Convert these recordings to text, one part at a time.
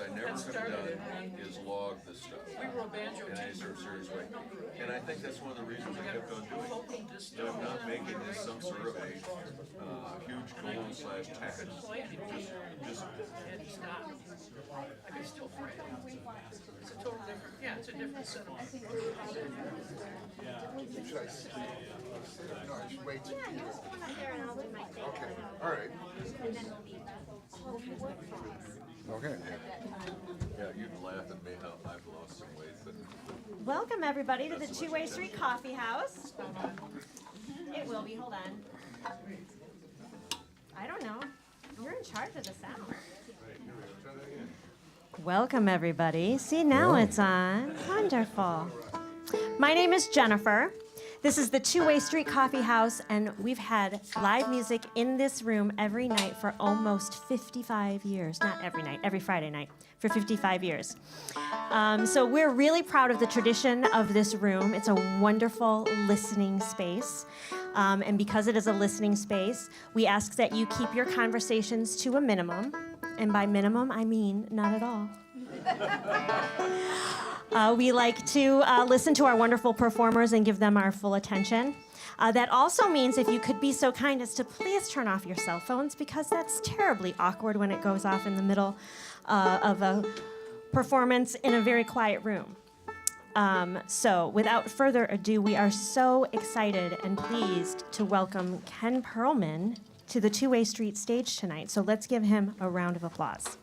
I never have done is log this stuff in any sort of serious way. And I think that's one of the reasons I kept on doing it. So I'm not making this some sort of a huge goal/task. Just It's not. Like it's still Frails. It's a total different, yeah, it's a different setup. Should I sit? No, I should wait. Yeah, you just come up there and I'll do my thing. Okay, all right. And then we'll be Okay. yeah, you can laugh at me how I've lost some weight, but Welcome everybody to the Two-Way Street Coffee House. It will be, hold on. I don't know. You're in charge of the sound. Welcome everybody. See, now it's on. Wonderful. My name is Jennifer. This is the Two-Way Street Coffee House, and we've had live music in this room every night for almost 55 years. Not every night, every Friday night for 55 years. So we're really proud of the tradition of this room. It's a wonderful listening space. And because it is a listening space, we ask that you keep your conversations to a minimum. And by minimum, I mean not at all. We like to listen to our wonderful performers and give them our full attention. That also means if you could be so kind as to please turn off your cell phones, because that's terribly awkward when it goes off in the middle of a performance in a very quiet room. So without further ado, we are so excited and pleased to welcome Ken Perlman to the Two-Way Street stage tonight. So let's give him a round of applause.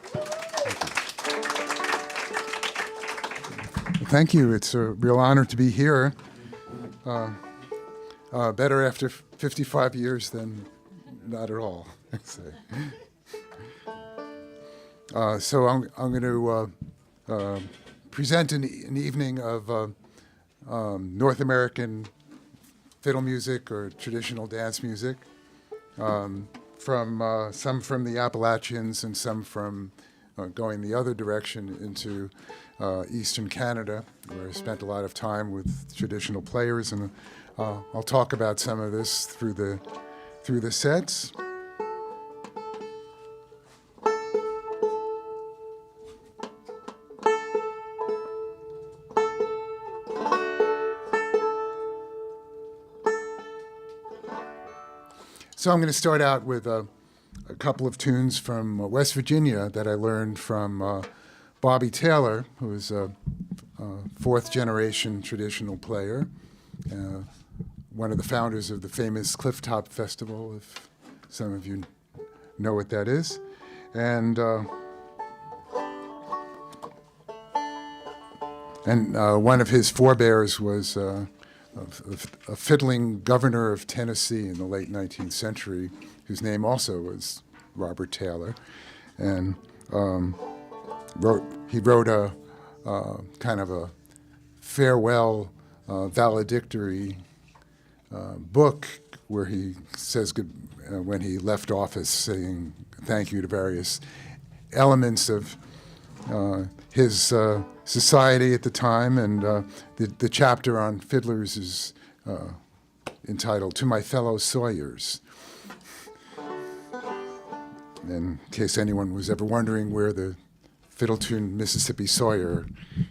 Thank you. It's a real honor to be here. Better after 55 years than not at all, I'd say. So I'm going to present an evening of North American fiddle music or traditional dance music, from some from the Appalachians and some from going the other direction into Eastern Canada, where I spent a lot of time with traditional players, and I'll talk about some of this through the sets. So I'm going to start out with a couple of tunes from West Virginia that I learned from Bobby Taylor, who is a fourth-generation traditional player, one of the founders of the famous Clifftop Festival, if some of you know what that is. And one of his forebears was a fiddling governor of Tennessee in the late 19th century, whose name also was Robert Taylor. And he wrote a kind of a farewell valedictory book where he says when he left office, saying thank you to various elements of his society at the time, and the chapter on fiddlers is entitled "To My Fellow Sawyers." In case anyone was ever wondering where the fiddle tune Mississippi Sawyer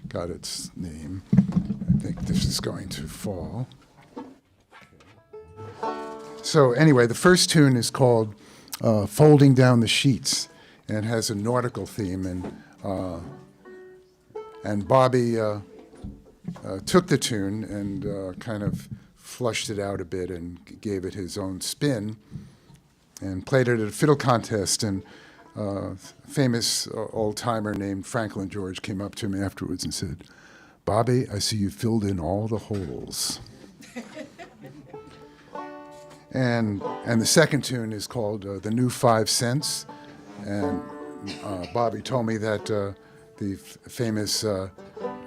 got its name, I think this is going to fall. So anyway, the first tune is called Folding Down the Sheets, and has a nautical theme, and Bobby took the tune and kind of flushed it out a bit and gave it his own spin, and played it at a fiddle contest. And a famous old-timer named Franklin George came up to me afterwards and said, "Bobby, I see you filled in all the holes." And the second tune is called The New 5 Cents. And Bobby told me that the famous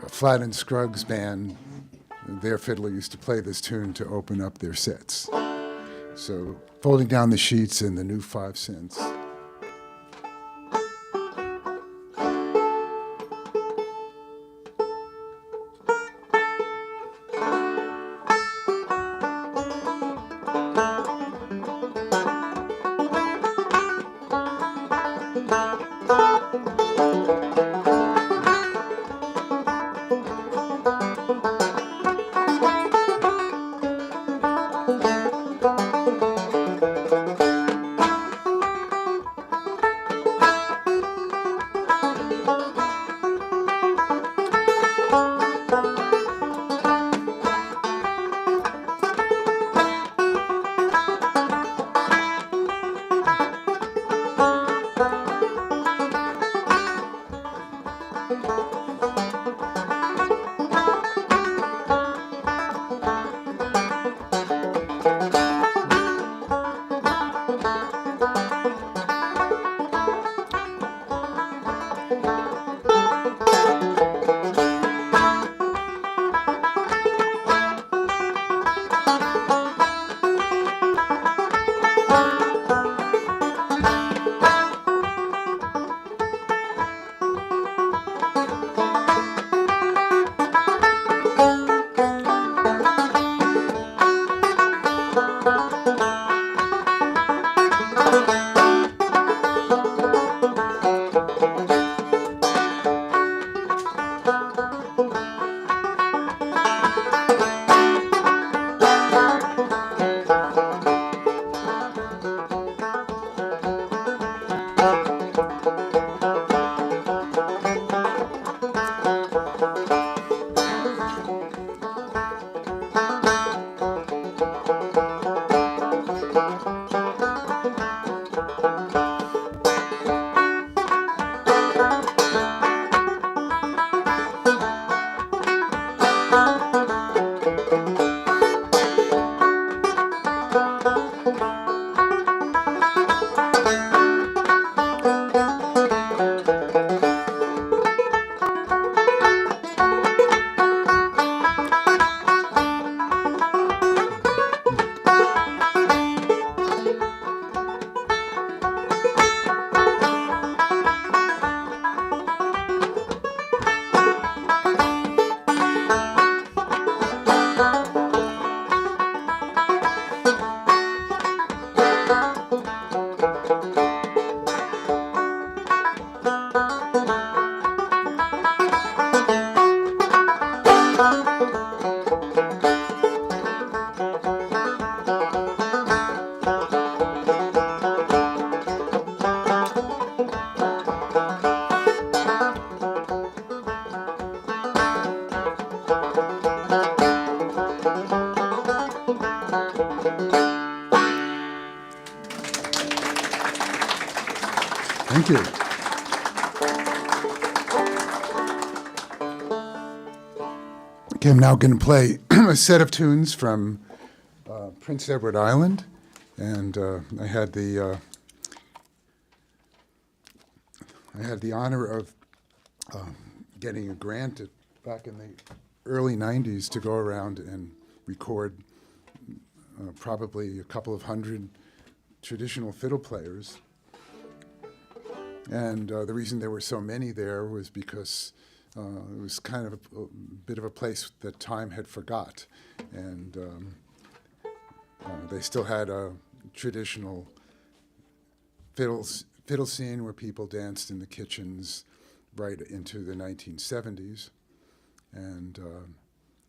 Flat and Scruggs band, their fiddler used to play this tune to open up their sets. So Folding Down the Sheets and The New 5 Cents. Thank you. Okay, I'm now going to play a set of tunes from Prince Edward Island, and I had the honor of getting a grant back in the early '90s to go around and record probably a couple of hundred traditional fiddle players. And the reason there were so many there was because it was kind of a bit of a place that time had forgot. And they still had a traditional fiddle scene where people danced in the kitchens right into the 1970s. And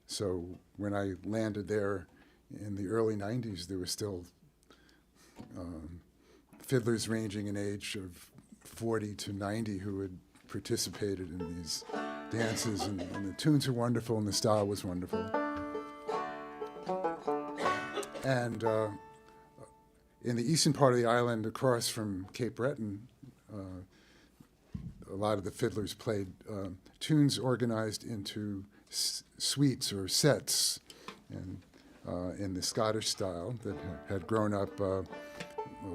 so when I landed there in the early 90s, there were still fiddlers ranging in age of 40 to 90 who had participated in these dances, and the tunes were wonderful and the style was wonderful. And in the eastern part of the island, across from Cape Breton, a lot of the fiddlers played tunes organized into suites or sets, and in the Scottish style that had grown up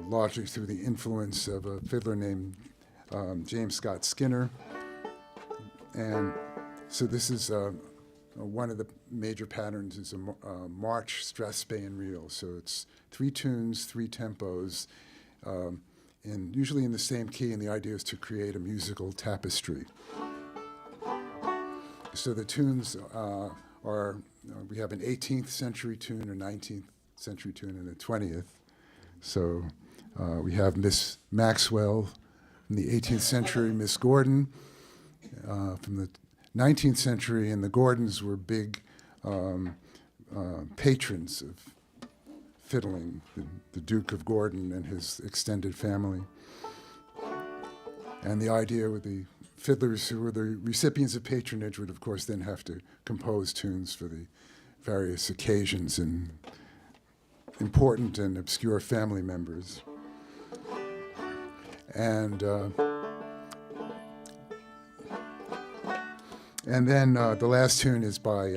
largely through the influence of a fiddler named James Scott Skinner. And so this is one of the major patterns is a march, stress, bay, and reel. So it's 3 tunes, 3 tempos, usually in the same key, and the idea is to create a musical tapestry. So the tunes are, we have an 18th century tune, a 19th century tune, and a 20th. So we have Miss Maxwell from the 18th century, Miss Gordon from the 19th century, and the Gordons were big patrons of fiddling, the Duke of Gordon and his extended family. And the idea with the fiddlers who were the recipients of patronage would, of course, then have to compose tunes for the various occasions and important and obscure family members. And then the last tune is by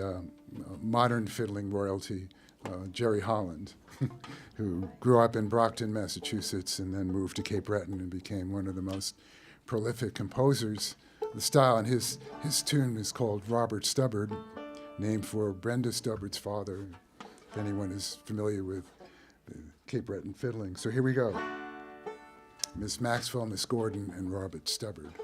modern fiddling royalty, Jerry Holland, who grew up in Brockton, Massachusetts, and then moved to Cape Breton and became one of the most prolific composers of the style. And his tune is called Robert Stubbard, named for Brenda Stubbard's father, if anyone is familiar with Cape Breton fiddling. So here we go. Miss Maxwell, Miss Gordon, and Robert Stubbard.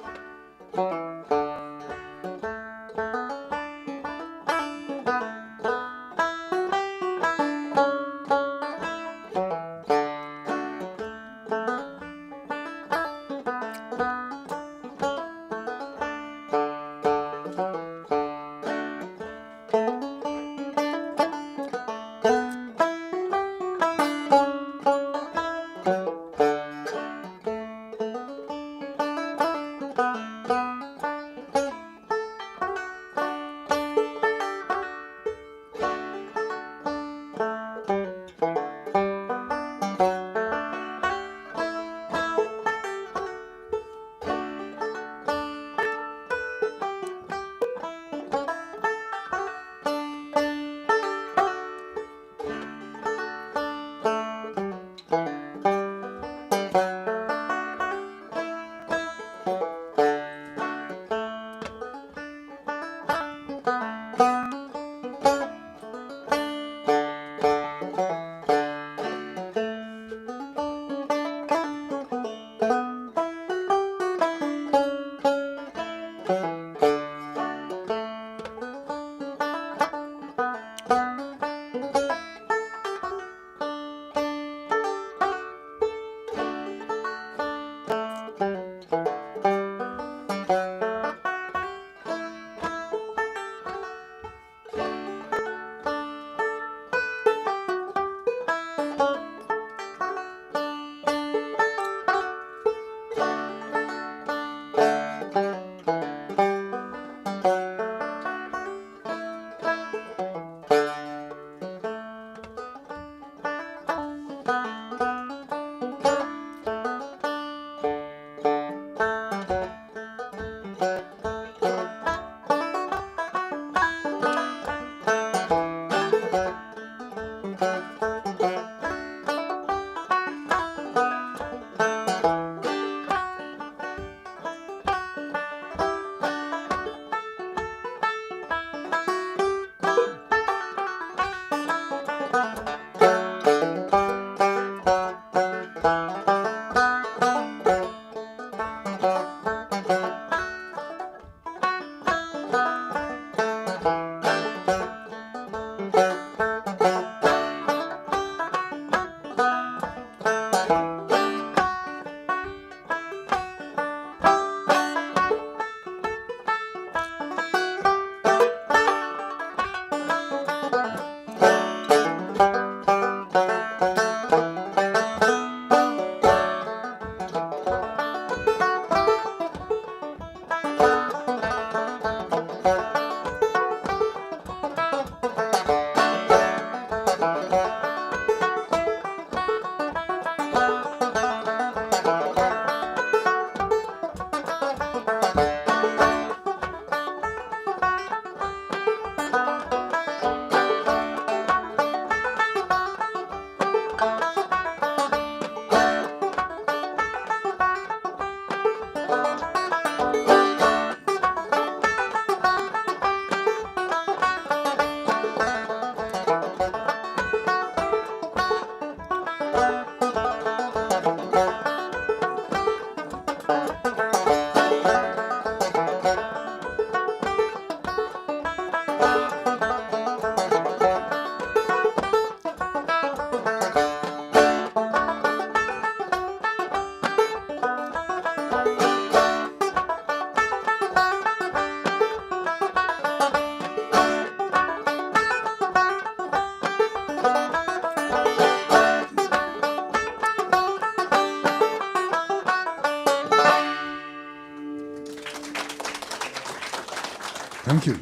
Thank you.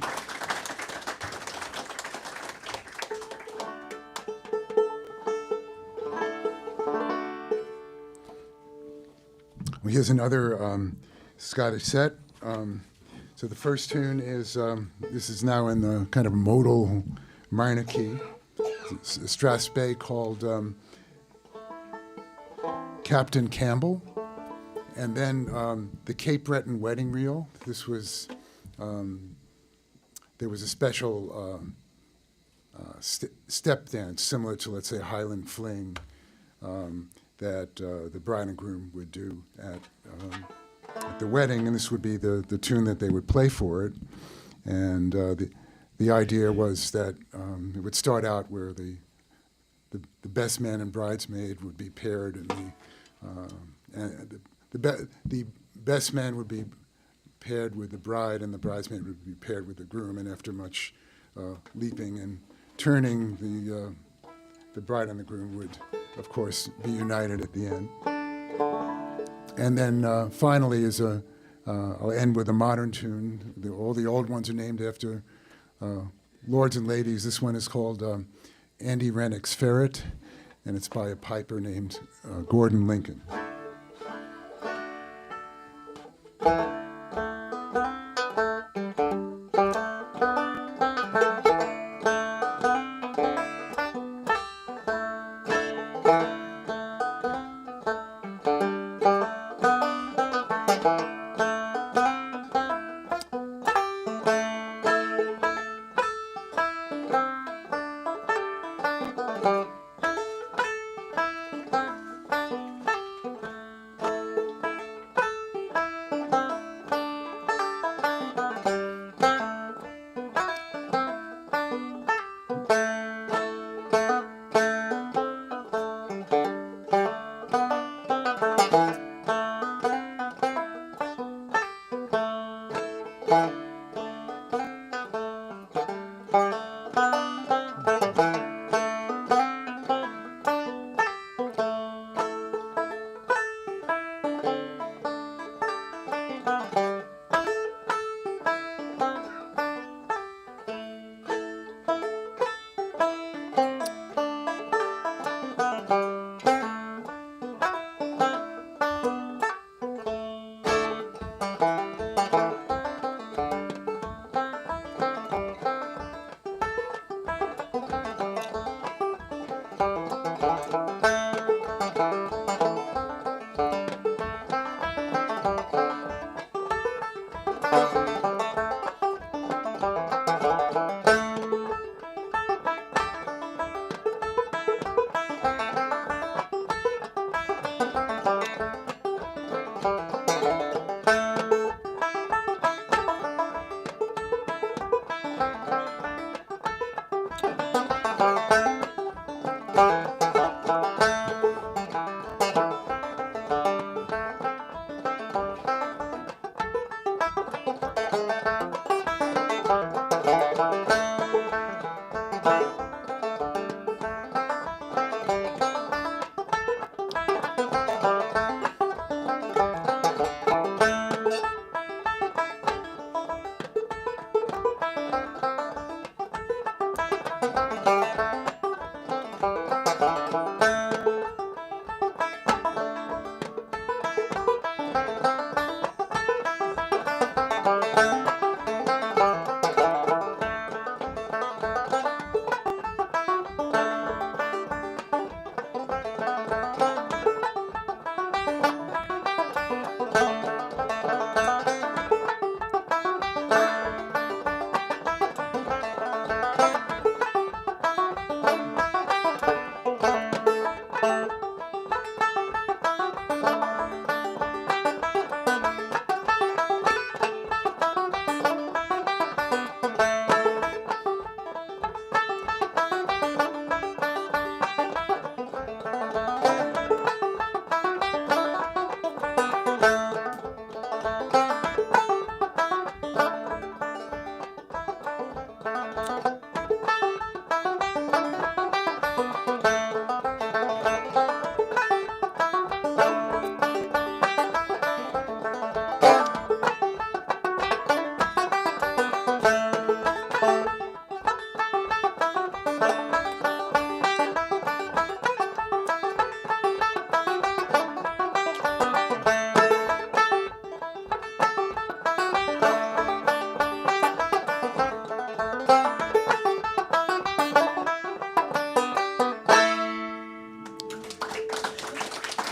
Well, here's another Scottish set. So the first tune is, this is now in the kind of modal minor key. It's a Strathspey called Captain Campbell. And then the Cape Breton Wedding Reel. This was, there was a special step dance similar to, let's say, Highland Fling that the bride and groom would do at the wedding, and this would be the tune that they would play for it. And the idea was that it would start out where the best man and bridesmaid would be paired, and the best man would be paired with the bride, and the bridesmaid would be paired with the groom. And after much leaping and turning, the bride and the groom would, of course, be united at the end. And then finally, I'll end with a modern tune. All the old ones are named after lords and ladies. This one is called Andy Rennick's Ferret, and it's by a piper named Gordon Lincoln.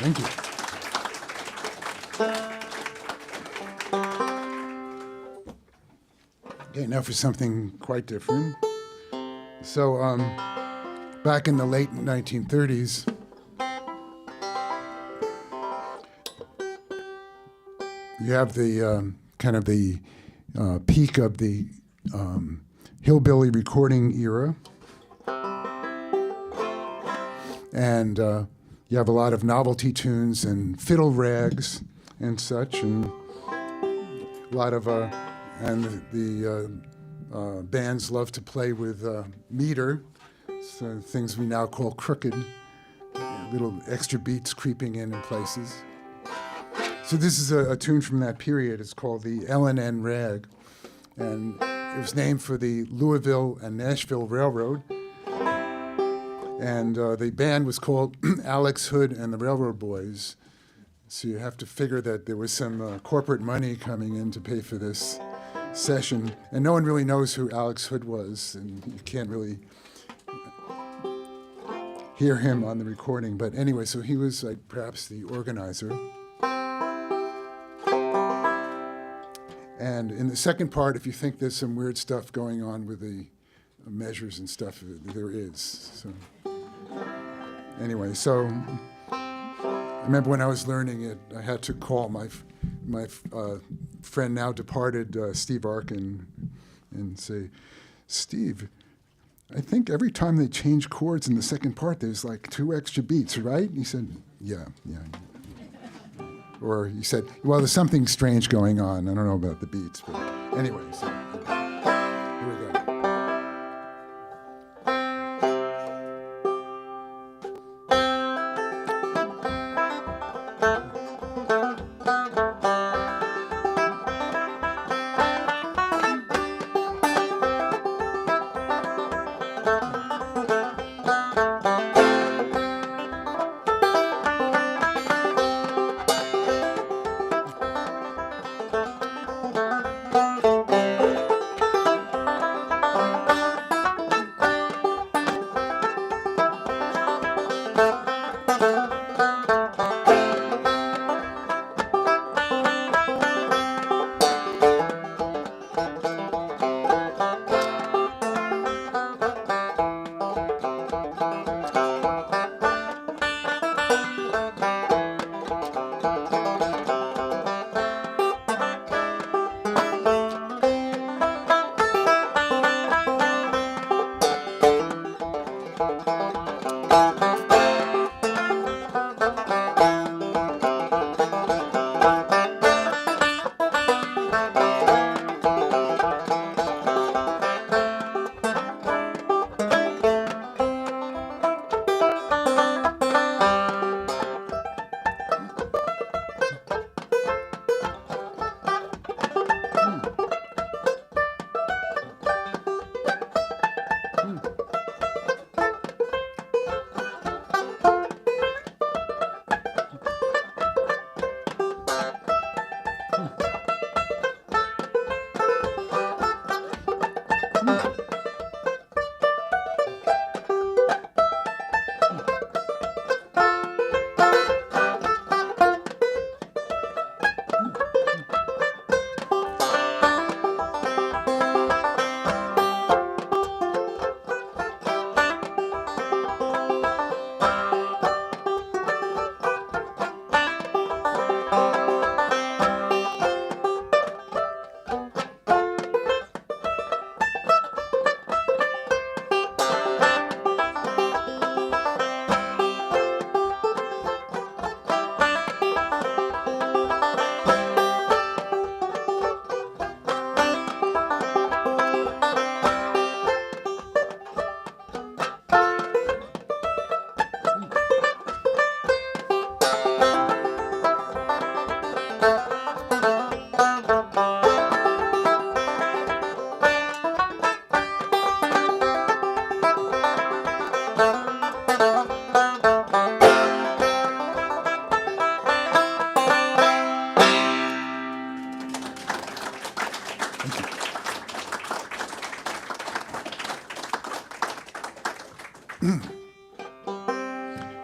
Thank you. Okay, now for something quite different. So, back in the late 1930s, you have the kind of the peak of the hillbilly recording era. And you have a lot of novelty tunes and fiddle rags and such, and a lot of and the bands love to play with meter, so things we now call crooked, little extra beats creeping in places. So this is a tune from that period. It's called the L&N Rag, and it was named for the Louisville and Nashville Railroad. And the band was called Alex Hood and the Railroad Boys. So you have to figure that there was some corporate money coming in to pay for this session. And no one really knows who Alex Hood was, and you can't really hear him on the recording. But anyway, so he was like perhaps the organizer. And in the second part, if you think there's some weird stuff going on with the measures and stuff, there is. So anyway, so I remember when I was learning it, I had to call my friend, now departed Steve Arkin, and say, Steve, I think every time they change chords in the second part, there's like 2 extra beats, right? And he said, yeah. Or he said, well, there's something strange going on. I don't know about the beats, but anyway, so here we go.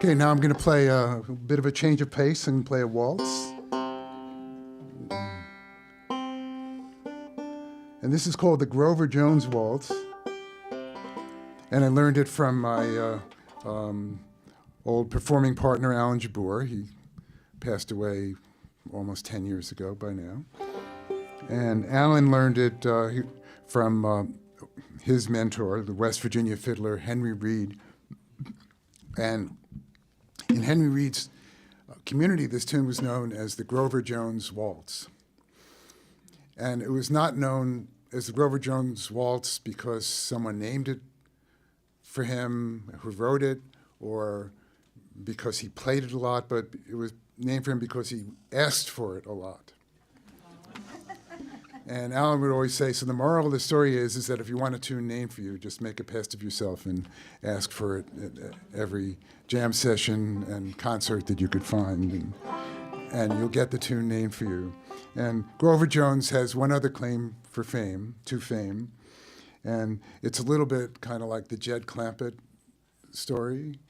Okay, now I'm going to play a bit of a change of pace and play a waltz. And this is called the Grover Jones Waltz. And I learned it from my old performing partner, Alan Jabbour. He passed away almost 10 years ago by now. And Alan learned it from his mentor, the West Virginia fiddler, Henry Reed. And in Henry Reed's community, this tune was known as the Grover Jones Waltz. And it was not known as the Grover Jones Waltz because someone named it for him, who wrote it, or because he played it a lot, but it was named for him because he asked for it a lot. And Alan would always say, so the moral of the story is that if you want a tune named for you, just make a pest of yourself and ask for it at every jam session and concert that you could find, and you'll get the tune named for you. And Grover Jones has one other claim to fame, and it's a little bit kind of like the Jed Clampett story.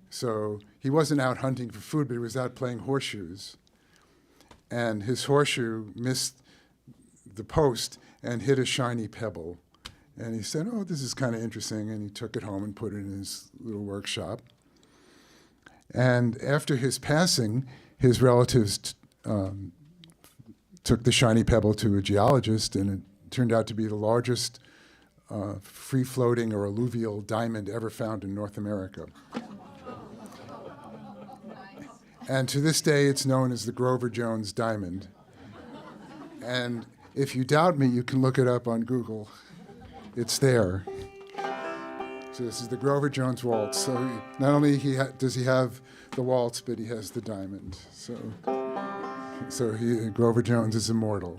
So he wasn't out hunting for food, but he was out playing horseshoes. And his horseshoe missed the post and hit a shiny pebble. And he said, oh, this is kind of interesting. And he took it home and put it in his little workshop. And after his passing, his relatives took the shiny pebble to a geologist, and it turned out to be the largest free-floating or alluvial diamond ever found in North America. And to this day, it's known as the Grover Jones Diamond. And if you doubt me, you can look it up on Google. It's there. So this is the Grover Jones Waltz. So not only does he have the waltz, but he has the diamond. So Grover Jones is immortal.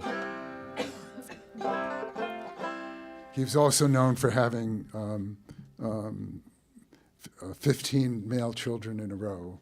He's also known for having 15 male children in a row.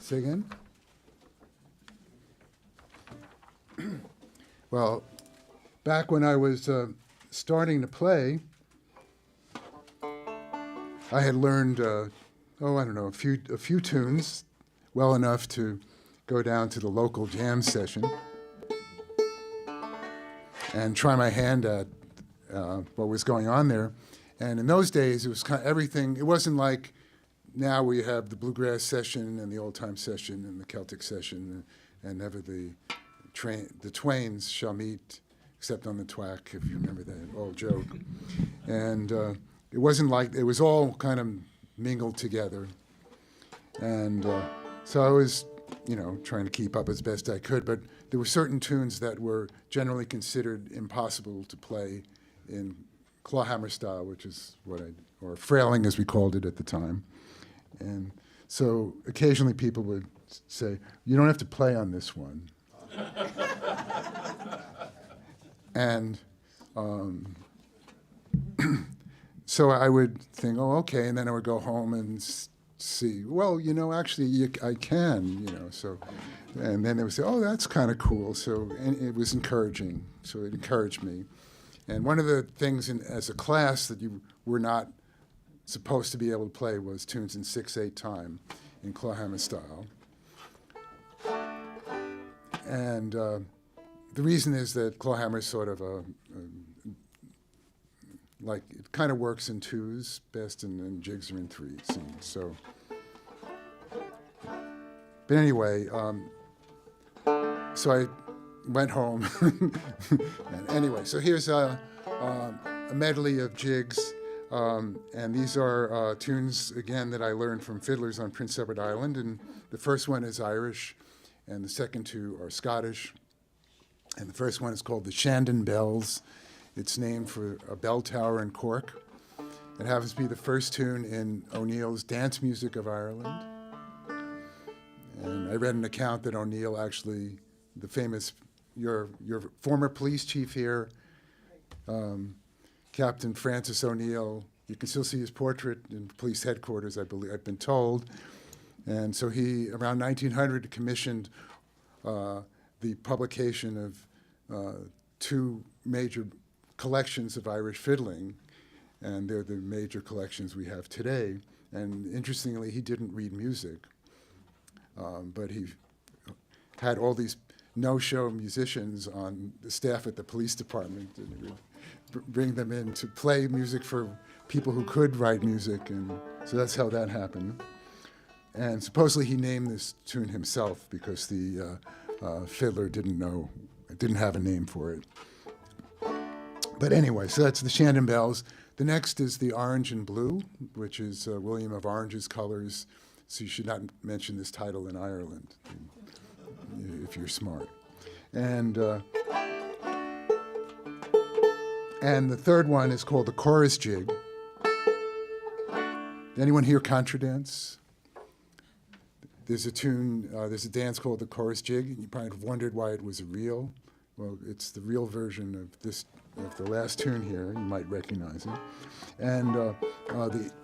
Say again? Well, back when I was starting to play, I had learned, I don't know, a few tunes well enough to go down to the local jam session and try my hand at what was going on there. And in those days, it was kind of everything. It wasn't like now we have the bluegrass session and the old time session and the Celtic session, and never the twains shall meet except on the twack, if you remember that old joke. And it wasn't like, it was all kind of mingled together. And so I was, trying to keep up as best I could, but there were certain tunes that were generally considered impossible to play in Clawhammer style, which is or frailing as we called it at the time. And so occasionally people would say, you don't have to play on this one. And so I would think, oh, okay, and then I would go home and see, well, actually I can, so, and then they would say, oh, that's kind of cool. So and it was encouraging, so it encouraged me. And one of the things as a class that you were not supposed to be able to play was tunes in 6/8 time in Clawhammer style. And the reason is that Clawhammer is sort of like it kind of works in twos best, and jigs are in threes. And so, but anyway, so I went home. And anyway, so here's a medley of jigs, and these are tunes again that I learned from fiddlers on Prince Edward Island. And the first one is Irish, and the second two are Scottish. And the first one is called the Shandon Bells. It's named for a bell tower in Cork. It happens to be the first tune in O'Neill's Dance Music of Ireland. And I read an account that O'Neill actually, the famous, your former police chief here, Captain Francis O'Neill, you can still see his portrait in police headquarters, I believe, I've been told. And so he, around 1900, commissioned the publication of two major collections of Irish fiddling, and they're the major collections we have today. And interestingly, he didn't read music, but he had all these no-show musicians on the staff at the police department, and he would bring them in to play music for people who could write music, and so that's how that happened. And supposedly he named this tune himself because the fiddler didn't have a name for it. But anyway, so that's the Shandon Bells. The next is the Orange and Blue, which is William of Orange's colors. So you should not mention this title in Ireland if you're smart. And the third one is called the Chorus Jig. Anyone here contra dance? There's a tune, there's a dance called the Chorus Jig, and you probably have wondered why it was a reel. Well, it's the real version of the last tune here. You might recognize it. And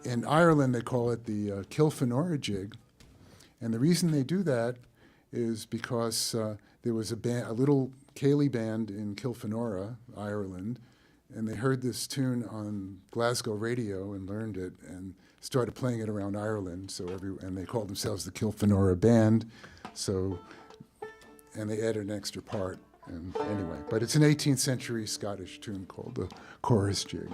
in Ireland, they call it the Kilfenora Jig. And the reason they do that is because there was a little Cayley band in Kilfenora, Ireland, and they heard this tune on Glasgow radio and learned it and started playing it around Ireland. And they called themselves the Kilfenora Band. And they added an extra part. And anyway, but it's an 18th century Scottish tune called the Chorus Jig.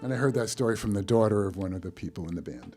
And I heard that story from the daughter of one of the people in the band.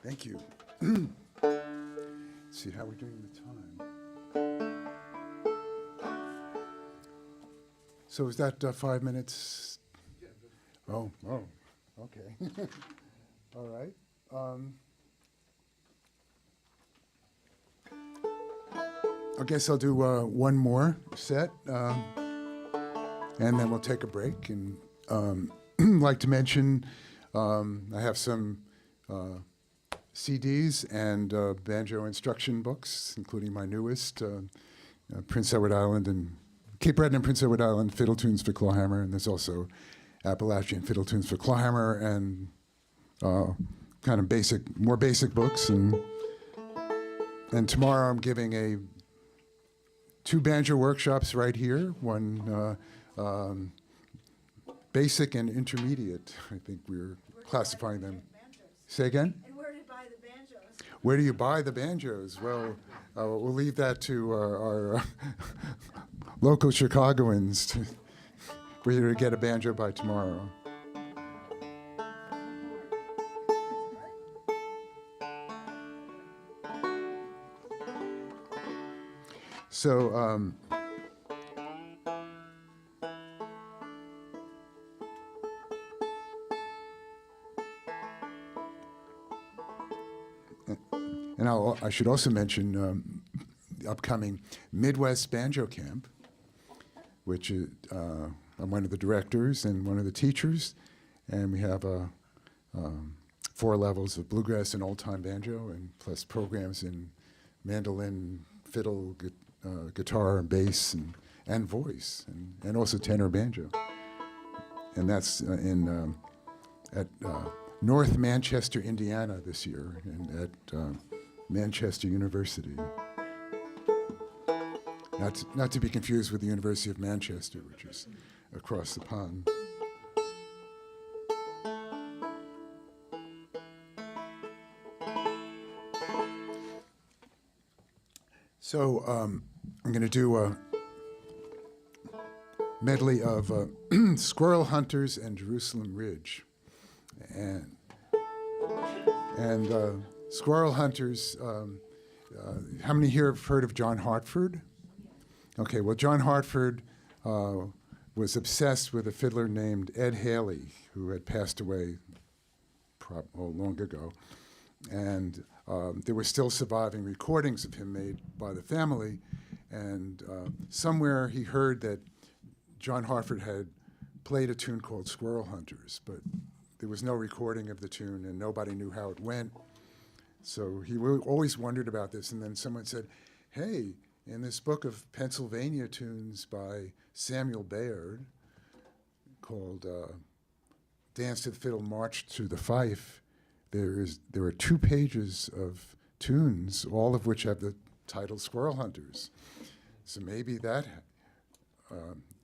Thank you. See how we're doing the time. So is that 5 minutes? Oh, okay. All right. I guess I'll do one more set, and then we'll take a break. And like to mention, I have some CDs and banjo instruction books, including my newest, Prince Edward Island and Cape Breton and Prince Edward Island fiddle tunes for clawhammer, and there's also Appalachian fiddle tunes for clawhammer and kind of more basic books. And tomorrow I'm giving two banjo workshops right here, one basic and intermediate. I think we're classifying them. Say again? And where do you buy the banjos? Where do you buy the banjos? Well, we'll leave that to our local Chicagoans for you to get a banjo by tomorrow. So, and I should also mention the upcoming Midwest Banjo Camp, which I'm one of the directors and one of the teachers, and we have 4 levels of bluegrass and old-time banjo, and plus programs in mandolin, fiddle, guitar, and bass, and voice, and also tenor banjo. And that's at North Manchester, Indiana this year, and at Manchester University. Not to be confused with the University of Manchester, which is across the pond. So I'm going to do a medley of Squirrel Hunters and Jerusalem Ridge. And Squirrel Hunters, how many here have heard of John Hartford? Okay, well, John Hartford was obsessed with a fiddler named Ed Haley, who had passed away long ago. And there were still surviving recordings of him made by the family. And somewhere he heard that John Hartford had played a tune called Squirrel Hunters, but there was no recording of the tune and nobody knew how it went. So he always wondered about this. And then someone said, hey, in this book of Pennsylvania tunes by Samuel Bayard called Dance to the Fiddle, March to the Fife, there are 2 pages of tunes, all of which have the title Squirrel Hunters. So maybe that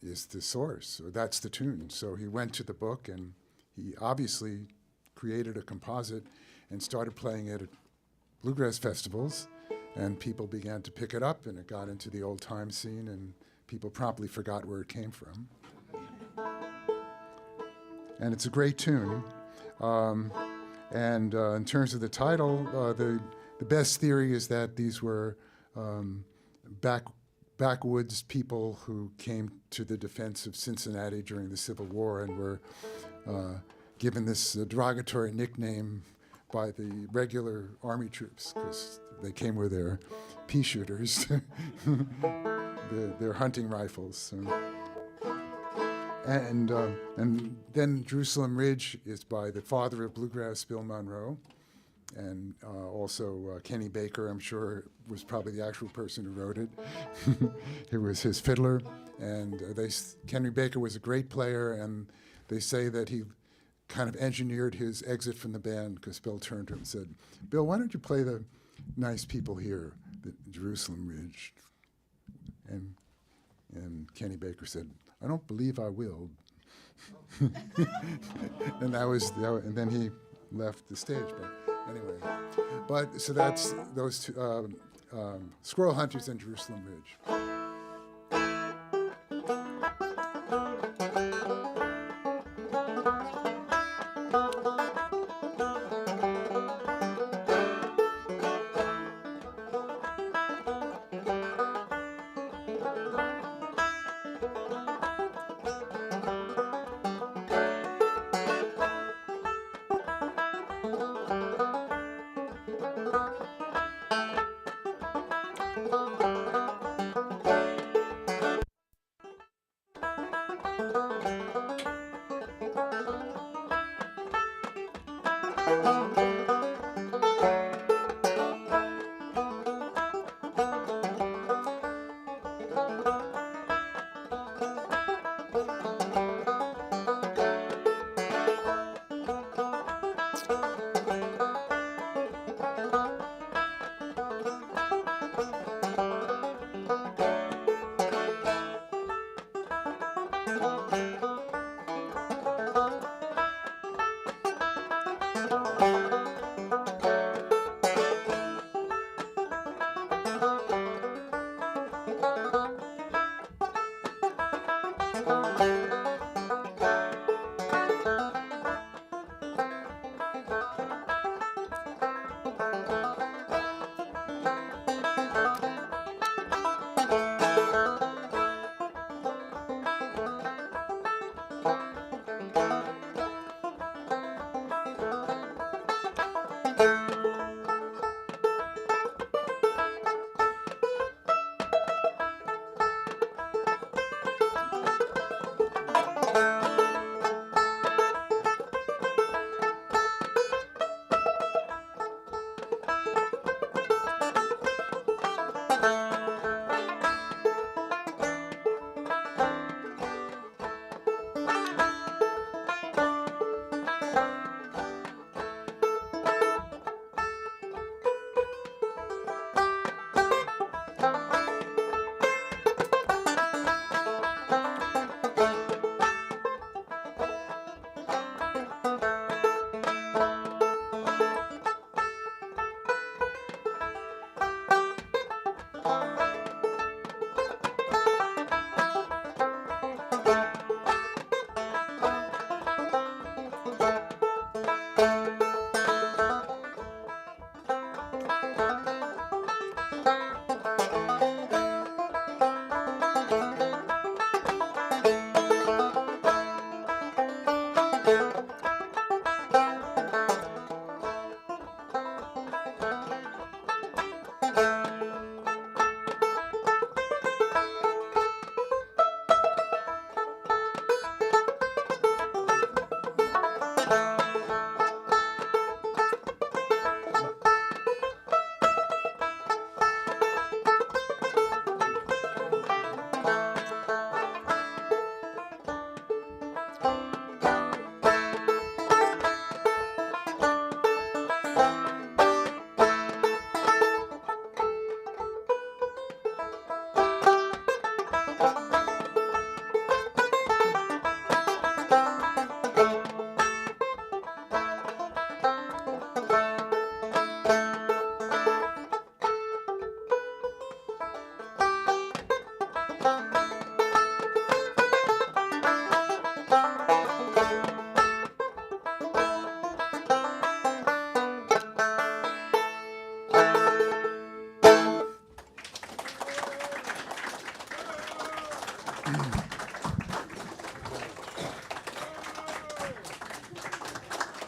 is the source, or that's the tune. So he went to the book, and he obviously created a composite and started playing it at bluegrass festivals, and people began to pick it up, and it got into the old time scene, and people promptly forgot where it came from. And it's a great tune. And in terms of the title, the best theory is that these were backwoods people who came to the defense of Cincinnati during the Civil War and were given this derogatory nickname by the regular army troops because they came with their pea shooters, their hunting rifles. And then Jerusalem Ridge is by the father of bluegrass, Bill Monroe, and also Kenny Baker, I'm sure, was probably the actual person who wrote it. It was his fiddler, and Kenny Baker was a great player, and they say that he kind of engineered his exit from the band because Bill turned to him and said, Bill, why don't you play the nice people here, the Jerusalem Ridge? And Kenny Baker said, I don't believe I will. And and then he left the stage. But anyway, so that's those two, Squirrel Hunters and Jerusalem Ridge.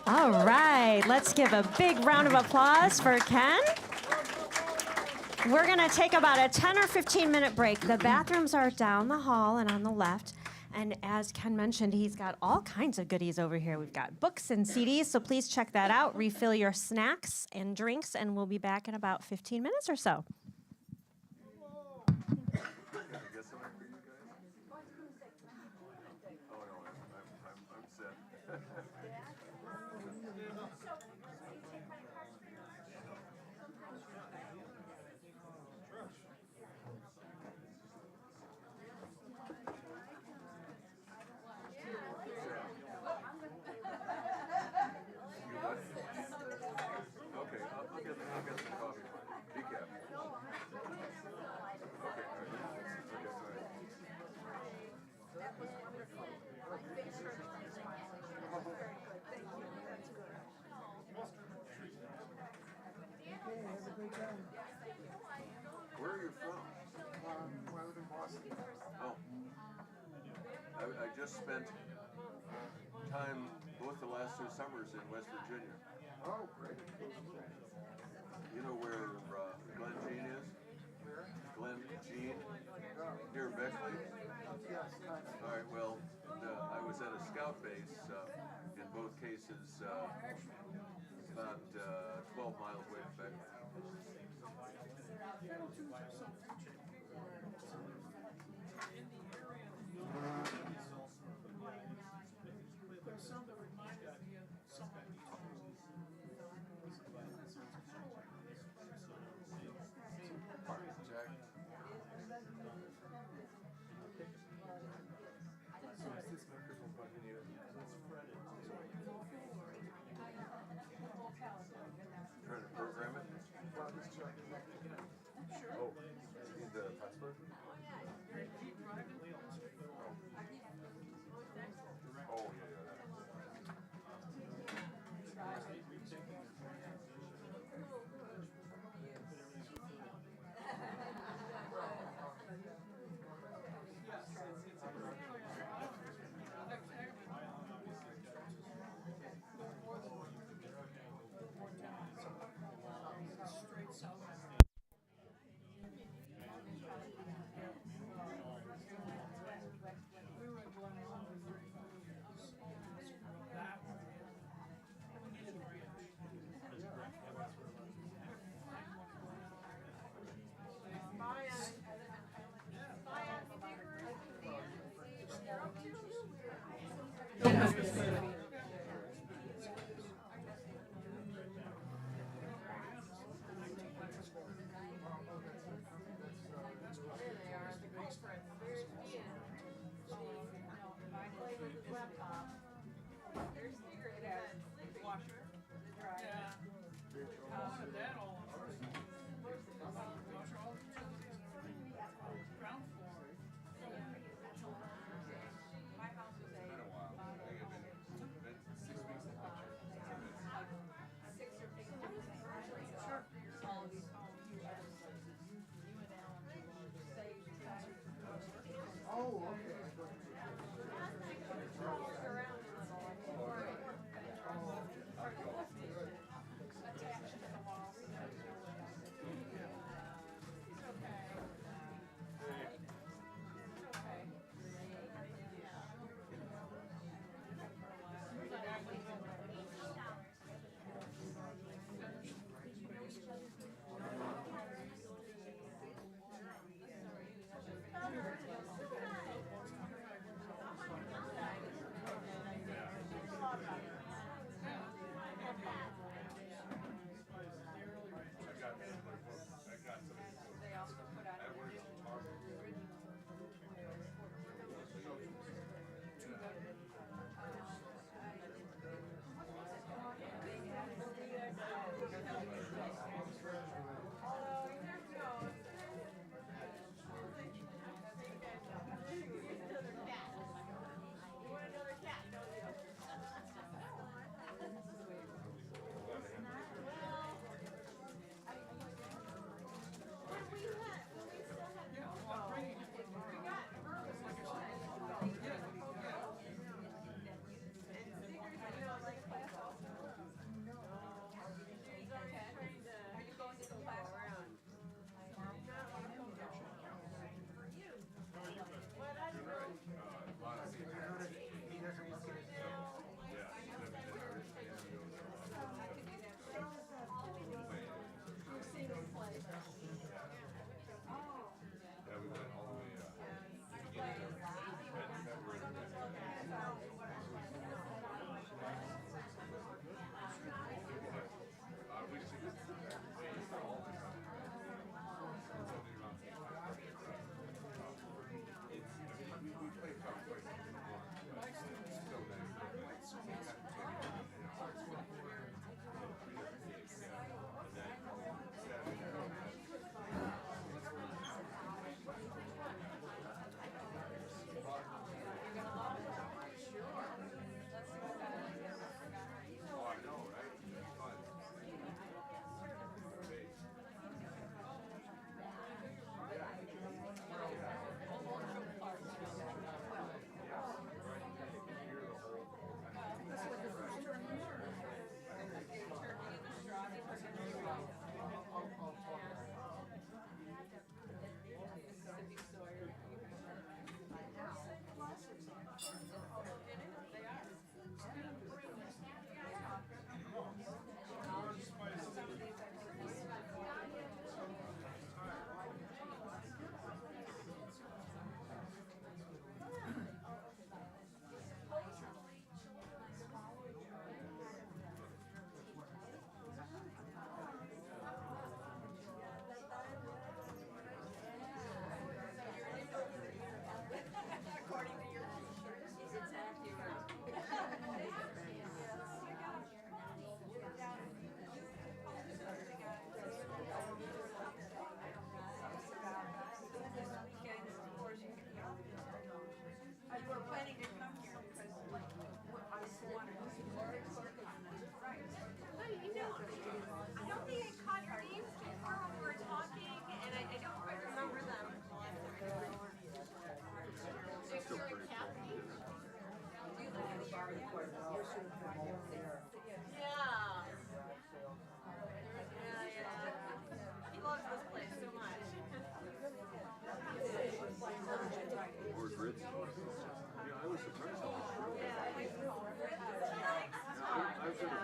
All right, let's give a big round of applause for Ken. We're gonna take about a 10 or 15 minute break. The bathrooms are down the hall and on the left. And as Ken mentioned, he's got all kinds of goodies over here. We've got books and CDs, so please check that out. Refill your snacks and drinks, and we'll be back in about 15 minutes or so. Where are you from? I live in Boston. Oh. I just spent time both the last 2 summers in West Virginia. Oh, great. You know where Glen Jean is? Where? Glen Jean? Near Beckley? Yes. All right, well, I was at a scout base, in both cases, about 12 miles away from Beckman. Fiddle tunes have some future. In the area, there's some that reminded me of something. Jack. So is this microphone bugging you? It's fretted. Trying to program it? Well, just check. Oh, you need the password? Keep driving. Oh, yeah, yeah. Straight south. We were going on that one. We needed a bridge. Yeah. I wanted that all. Washer all the utilities and everything. Ground floor. It's been a while. I think it's been 6 weeks. Oh, okay.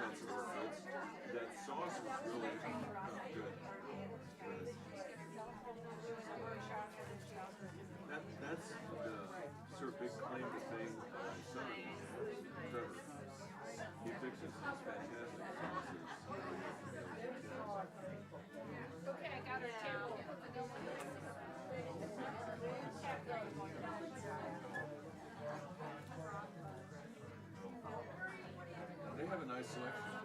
that sauce was really good. That's the sort of big claim to fame of my son, Trevor. He fixes these fantastic sauces. Okay, I got her table. They have a nice selection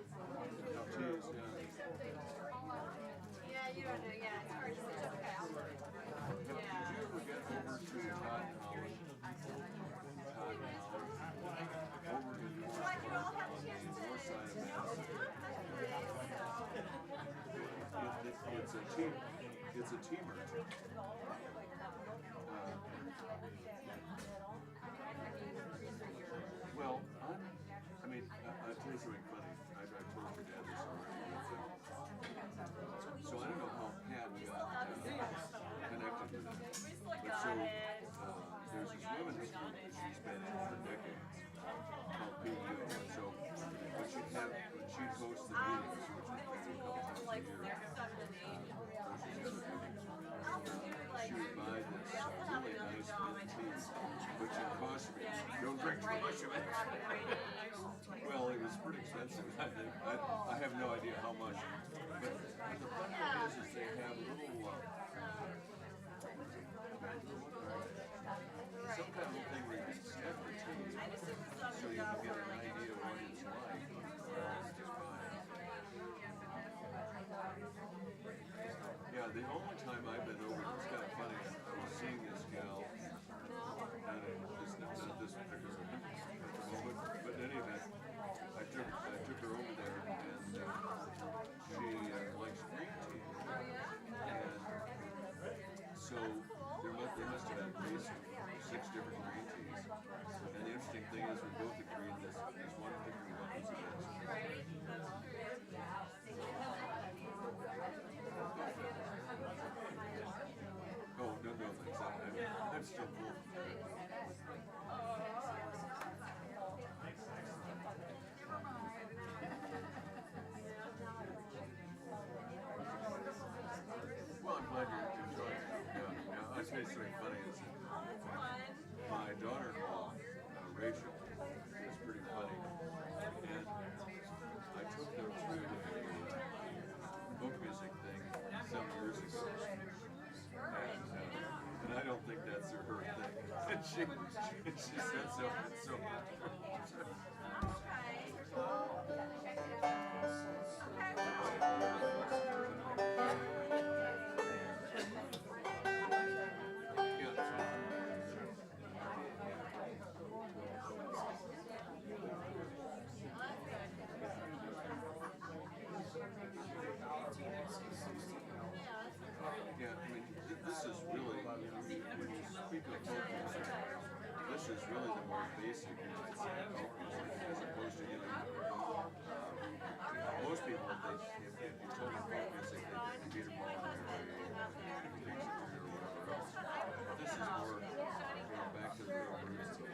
of teas, yeah. Yeah, you don't know. Yeah, it's hard to say. Okay, I'll work. Did you ever get over to Todd Holland? Todd Holland? Over to the north side of Madison. It's a tea merchant. Well, I mean, I'll tell you something funny. I told your dad this already. So I don't know how Pat got connected to that. But so there's this women's group that she's been in for decades called PEO. And so when she'd host the meetings, which would be a couple times a year, she would buy this really nice mint tea, which it cost me. Don't drink too much of it. Well, it was pretty expensive. I have no idea how much. But the funny thing is they have little, some kind of little thing where you can sniff the tea, so you can get an idea of what it's like. Yeah, the only time I've been over, it's kind of funny, I was seeing this gal, not this particular at the moment, but in any event, I took her over there, and she likes green tea, and so they must have had at least 6 different green teas, and the interesting thing is we both agreed this one particular one was the best. Oh, no, thanks. I'm still cool. Well, I'm glad you're enjoying it. Yeah. I'll tell you something funny is that my daughter-in-law, Rachel, is pretty funny. And I took her through a book music thing some years ago. And I don't think that's her thing. And she said so. Yeah, I mean, this is really, when you speak of folk music, this is really the more basic, you might say, folk music, as opposed to, most people, if you told them folk music, they think Peter Paul or whatever else. This is more, back to the real roots.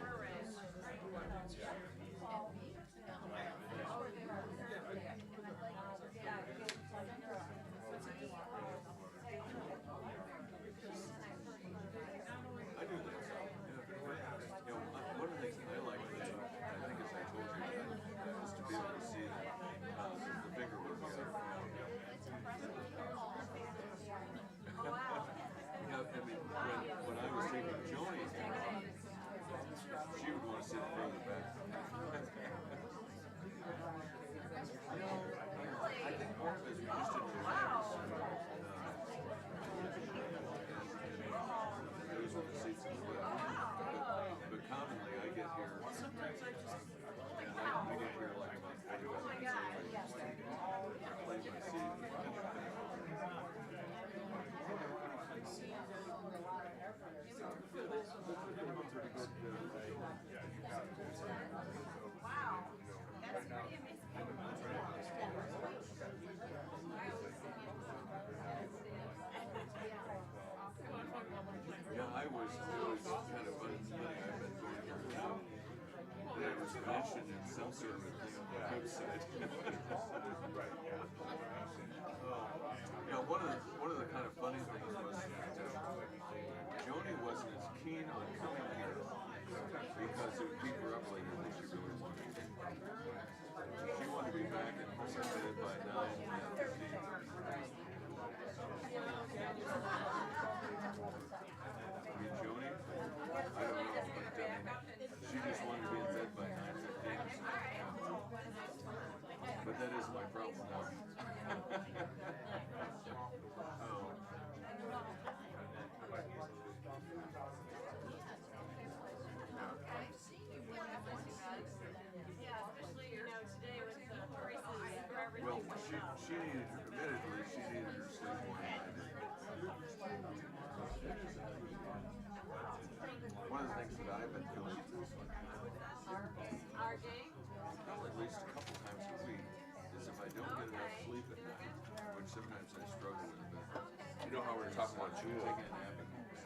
I do that. One of the things I like to do, I think as I told you, is to be able to see the finger work. I mean, when I was taking Joni, she would want to sit further back. I think part of it is we just didn't relax. Those are the seats as well. But commonly I get here, and I get here like about 45 minutes early. Play my seat. Wow, that's pretty amazing. Yeah, I was kind of funny. I've been going through it. It was mentioned in some sort of a thing on the website. because it would keep her up later than she really wanted. She wanted to be back in bed by 9:15. I mean, Joni, I don't know, but she just wanted to be in bed by 9:15. But that is my problem now. Well, she needed, admittedly, she needed her sleep more than I did. One of the things that I've been doing, at least a couple times a week, is if I don't get enough sleep at night, which sometimes I struggle with a bit, You know how we were talking about Jewel? taking a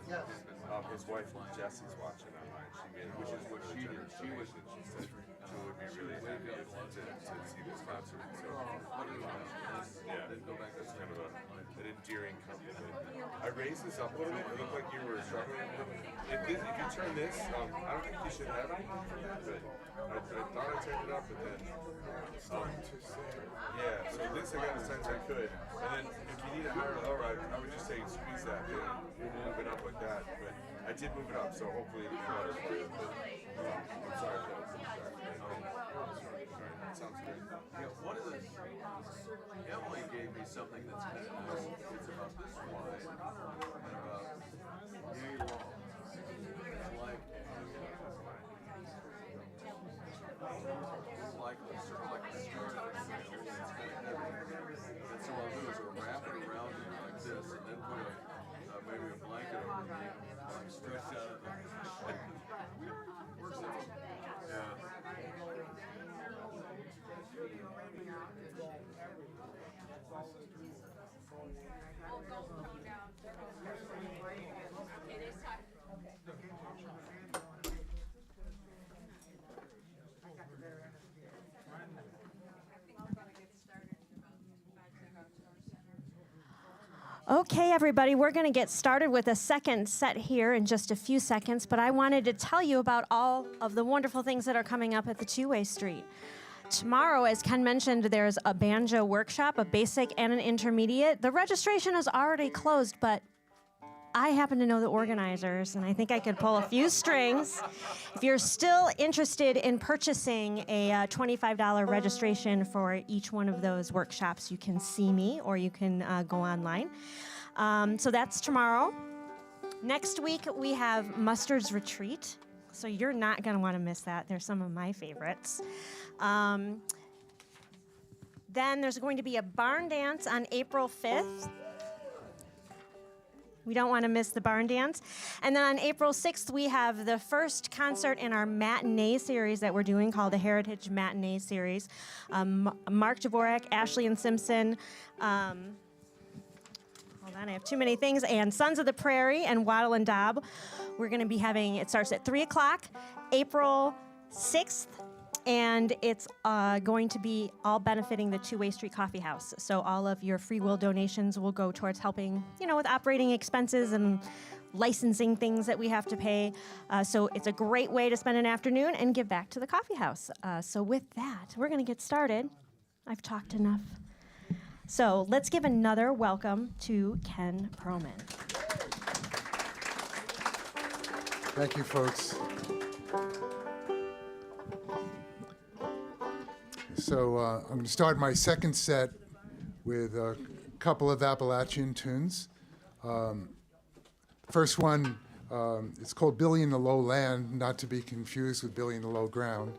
nap at night. His wife Jessie's watching online. She made Which is what she did. She was, She said Jewel would be really happy to see this concert. So, yeah, then go back to that's kind of an endearing compliment. I raised this up a little bit. It looked like you were struggling. If you turn this, I don't think you should have it. But I thought I turned it up, but then. Yeah, so this I got as tight as I could. And then if you need a higher or lower, I would just say squeeze that in. Move it up like that. But I did move it up, so hopefully it'll be better for you. But, I'm sorry, folks. I'm sorry. That sounds good. yeah, one of the, Emily gave me something that's kind of nice. It's about this wide and about yay long. It's like, sort of like a string. It's kind of heavy. And so what I'll do is I'll wrap it around it like this and then put maybe a blanket over me, like stretch out of the works out. Yeah. Okay, everybody, we're going to get started with a second set here in just a few seconds, but I wanted to tell you about all of the wonderful things that are coming up at the Two-Way Street. Tomorrow, as Ken mentioned, there's a banjo workshop, a basic and an intermediate. The registration is already closed, but I happen to know the organizers, and I think I could pull a few strings. If you're still interested in purchasing a $25 registration for each one of those workshops, you can see me or you can go online. So that's tomorrow. Next week, we have Mustard's Retreat, so you're not going to want to miss that. They're some of my favorites. Then there's going to be a barn dance on April 5th. We don't want to miss the barn dance. And then on April 6th, we have the first concert in our matinee series that we're doing called the Heritage Matinee Series. Mark Dvorak, Ashley and Simpson, hold on, I have too many things, and Sons of the Prairie and Waddle and Daub. We're going to be having, it starts at 3 o'clock, April 6th. And it's going to be all benefiting the Two-Way Street Coffee House. So all of your free will donations will go towards helping, with operating expenses and licensing things that we have to pay. So it's a great way to spend an afternoon and give back to the coffee house. So with that, we're going to get started. I've talked enough. So let's give another welcome to Ken Perlman. Thank you, folks. So I'm going to start my second set with a couple of Appalachian tunes. First one, it's called Billy in the Low Land, not to be confused with Billy in the Low Ground,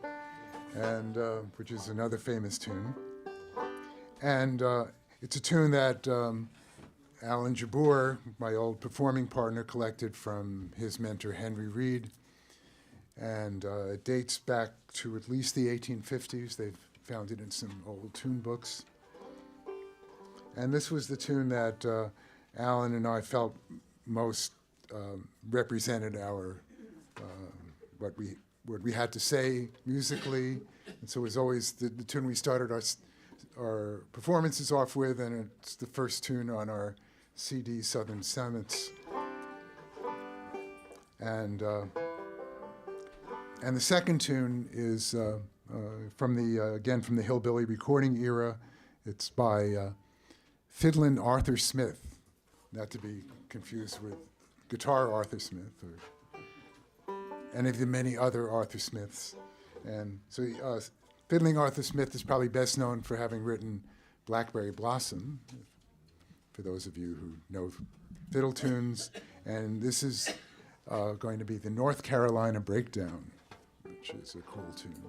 and which is another famous tune. And it's a tune that Alan Jabbour, my old performing partner, collected from his mentor Henry Reed. And it dates back to at least the 1850s. They've found it in some old tune books. And this was the tune that Alan and I felt most represented our what we had to say musically. And so it was always the tune we started our performances off with, and it's the first tune on our CD, Southern Summits. And And the second tune is from the Hillbilly recording era. It's by fiddlin' Arthur Smith, not to be confused with guitar Arthur Smith or any of the many other Arthur Smiths. And so fiddling Arthur Smith is probably best known for having written Blackberry Blossom, for those of you who know fiddle tunes. And this is going to be the North Carolina Breakdown, which is a cool tune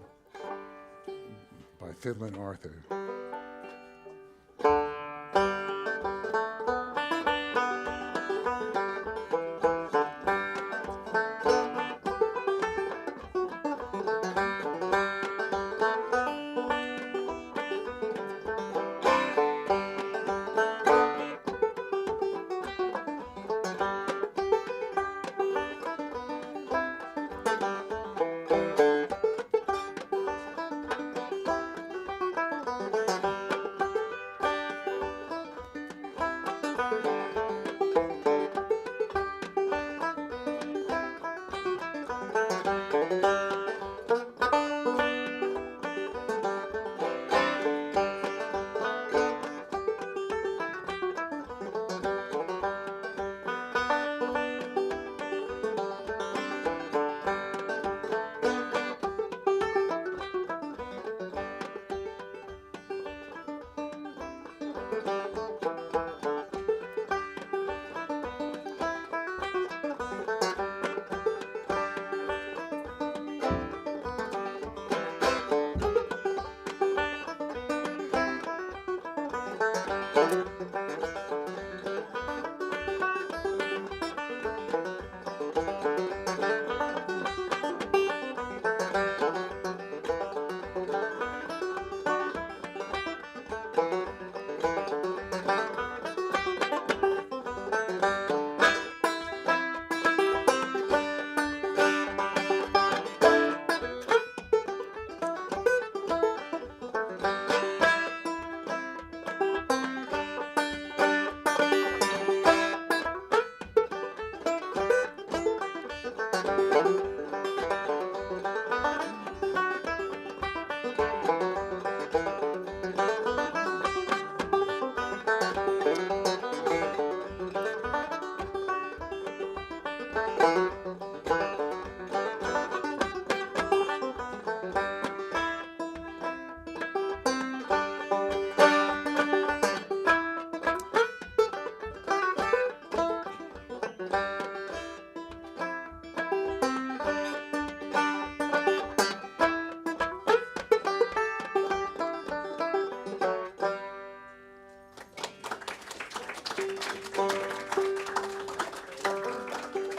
by Fiddlin' Arthur.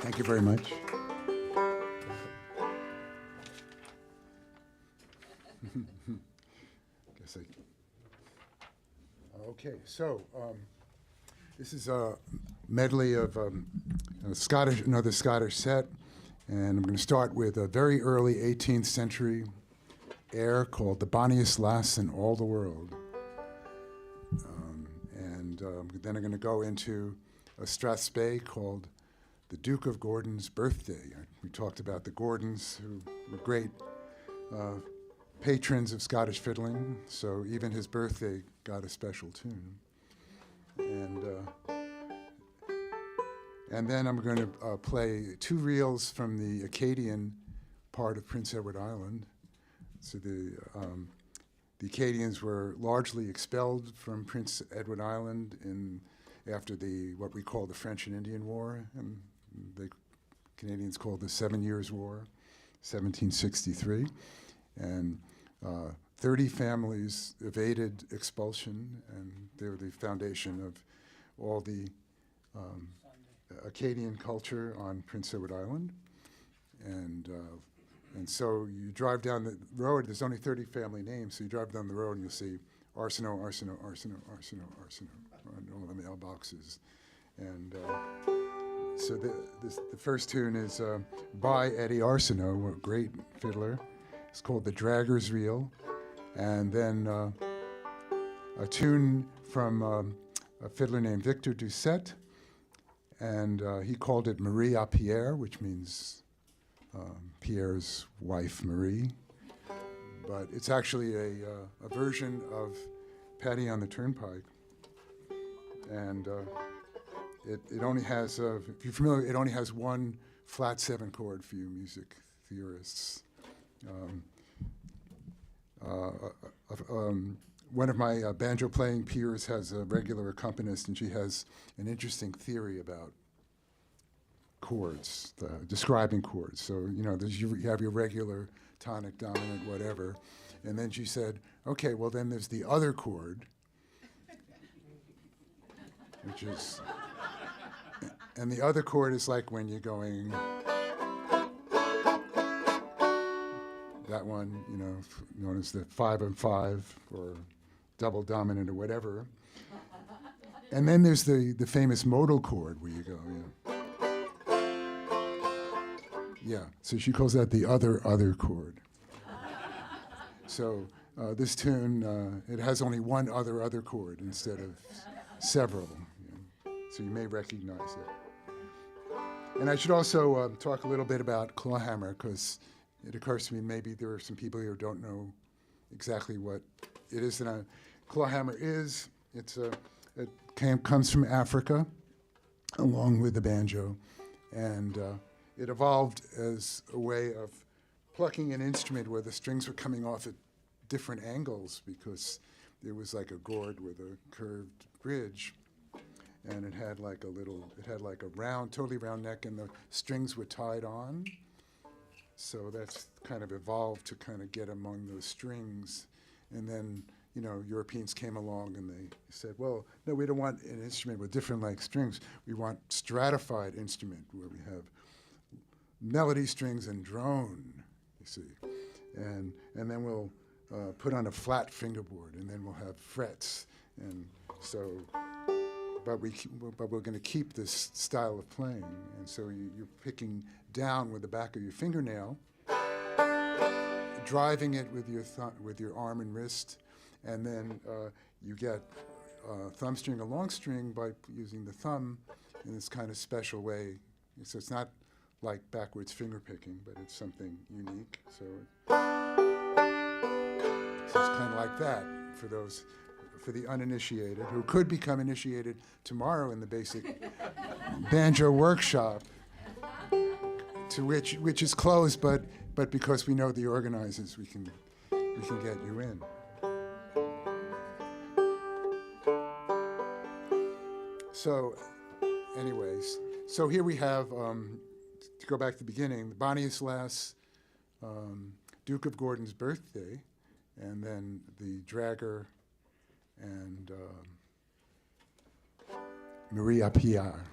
Thank you very much. Okay, so this is a medley of another Scottish set, and I'm going to start with a very early 18th century air called "The Bonniest Lass in All the World," and then I'm going to go into a strathspey called "The Duke of Gordon's Birthday." We talked about the Gordons, who were great patrons of Scottish fiddling, so even his birthday got a special tune. And then I'm going to play two reels from the Acadian part of Prince Edward Island. So the Acadians were largely expelled from Prince Edward Island after what we call the French and Indian War, and the Canadians called the 7 Years' War, 1763. And 30 families evaded expulsion, and they were the foundation of all the Acadian culture on Prince Edward Island. And so you drive down the road, there's only 30 family names, so you drive down the road and you'll see Arsenault, Arsenault, Arsenault, Arsenault, Arsenault on all the mailboxes. And so the first tune is by Eddie Arsenault, a great fiddler. It's called The Dragger's Reel. And then a tune from a fiddler named Victor Doucet, and he called it Marie à Pierre, which means Pierre's wife, Marie. But it's actually a version of Patty on the Turnpike. And it only has, if you're familiar, it only has one flat 7 chord for you music theorists. One of my banjo playing peers has a regular accompanist, and she has an interesting theory about chords, describing chords. So, you know, you have your regular tonic, dominant, whatever. And then she said, okay, well, then there's the other chord, which is, and the other chord is like when you're going, that one, you know, known as the 5-on-5 or double dominant or whatever. And then there's the famous modal chord where you go, yeah, so she calls that the other chord. So this tune, it has only one other chord instead of several. You know, so you may recognize it. And I should also talk a little bit about Clawhammer, because it occurs to me maybe there are some people here who don't know exactly what it is that Clawhammer is. It comes from Africa, along with the banjo, and it evolved as a way of plucking an instrument where the strings were coming off at different angles, because there was like a gourd with a curved bridge, and it had like a totally round neck, and the strings were tied on. So that's kind of evolved to kind of get among those strings. And then, you know, Europeans came along and they said, well, no, we don't want an instrument with different like strings. We want stratified instrument where we have melody strings and drone, you see. And then we'll put on a flat fingerboard, and then we'll have frets. And so, but we're going to keep this style of playing. And so you're picking down with the back of your fingernail, driving it with your arm and wrist, and then you get thumb string, a long string, by using the thumb in this kind of special way. So it's not like backwards finger picking, but it's something unique. So it's kind of like that for the uninitiated, who could become initiated tomorrow in the basic banjo workshop, to which is closed, but because we know the organizers, we can get you in. So, anyways, so here we have, to go back to the beginning, Bonniest Duke of Gordon's birthday, and then the Dragger and Maria Pierre.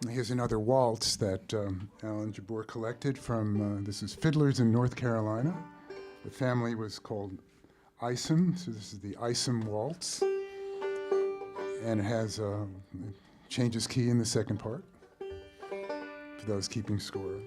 Here's another waltz that Alan Jabbour collected from, this is Fiddlers in North Carolina. The family was called Isom, so this is the Isom Waltz. And it has, changes key in the second part, for those keeping score.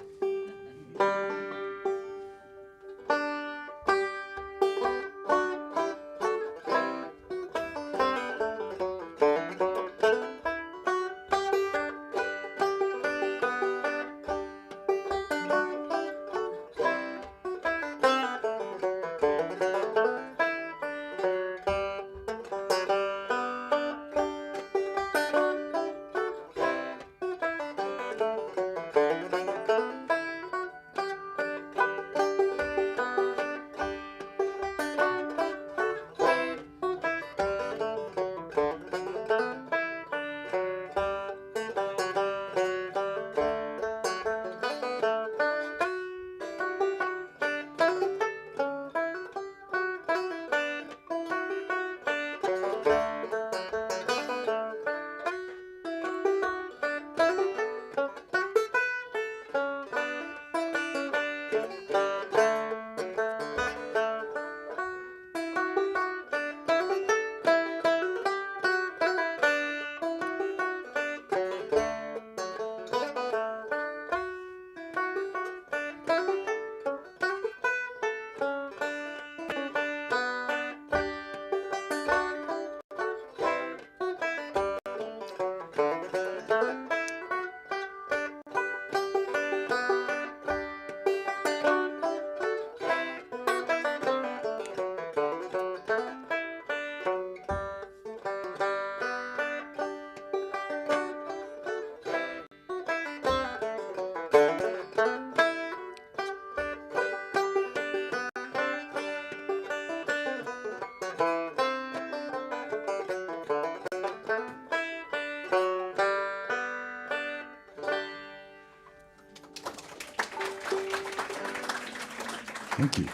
Thank you.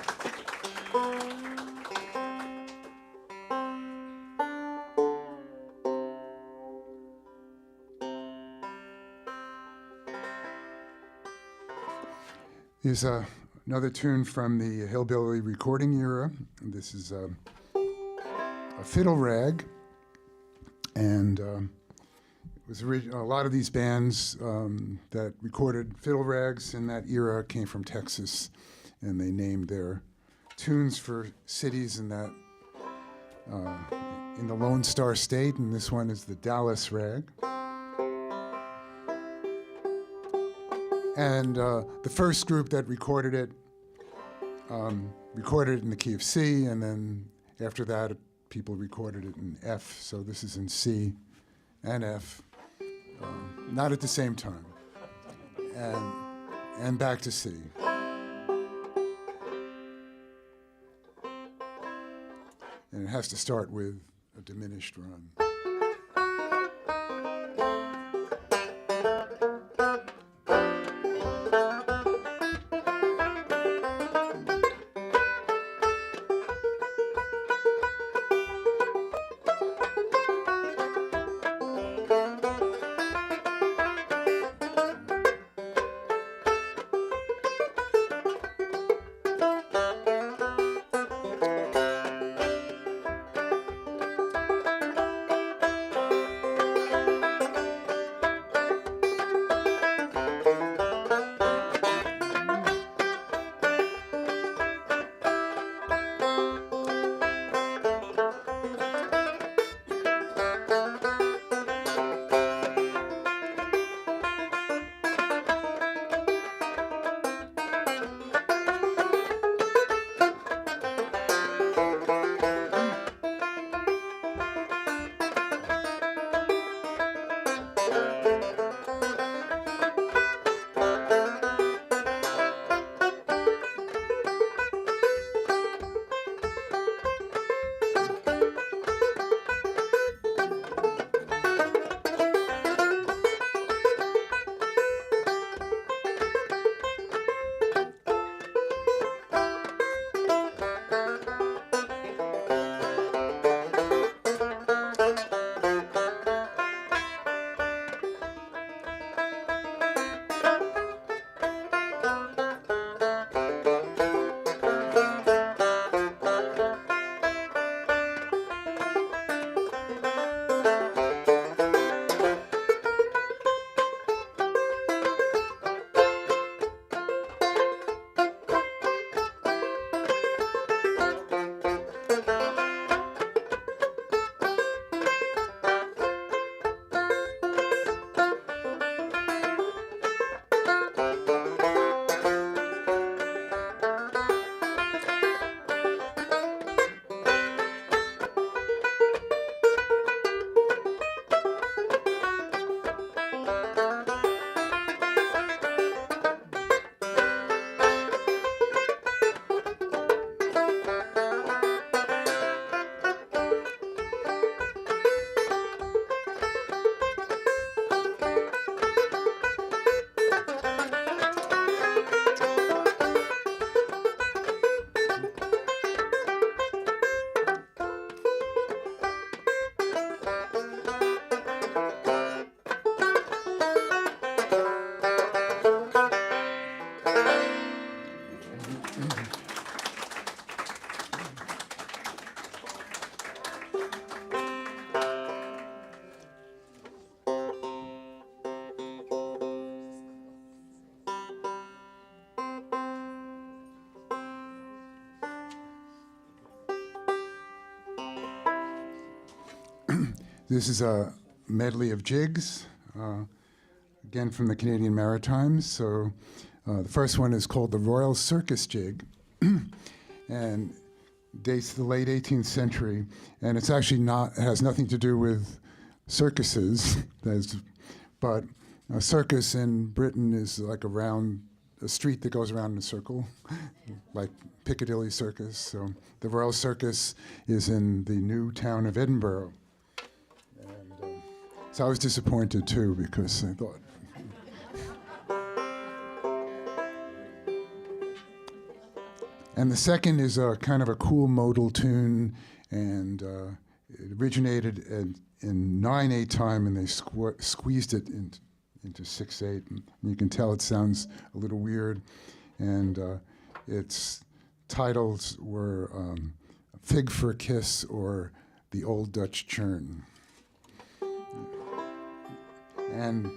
Here's another tune from the hillbilly recording era. This is a fiddle rag, and it was a lot of these bands that recorded fiddle rags in that era came from Texas, and they named their tunes for cities in that in the Lone Star State, and this one is the Dallas rag. And the first group that recorded it in the key of C, and then after that, people recorded it in F. So this is in C and F, not at the same time, and back to C. And it has to start with a diminished run. This is a medley of jigs, again from the Canadian Maritimes. So the first one is called the Royal Circus Jig, and dates to the late 18th century. And it's actually not, it has nothing to do with circuses, but a circus in Britain is like a street that goes around in a circle, like Piccadilly Circus. So the Royal Circus is in the new town of Edinburgh. And so I was disappointed too, because I thought. And the second is a kind of a cool modal tune, and it originated in 9/8 time, and they squeezed it into 6/8. And you can tell it sounds a little weird, and its titles were Fig for a Kiss or The Old Dutch Churn. And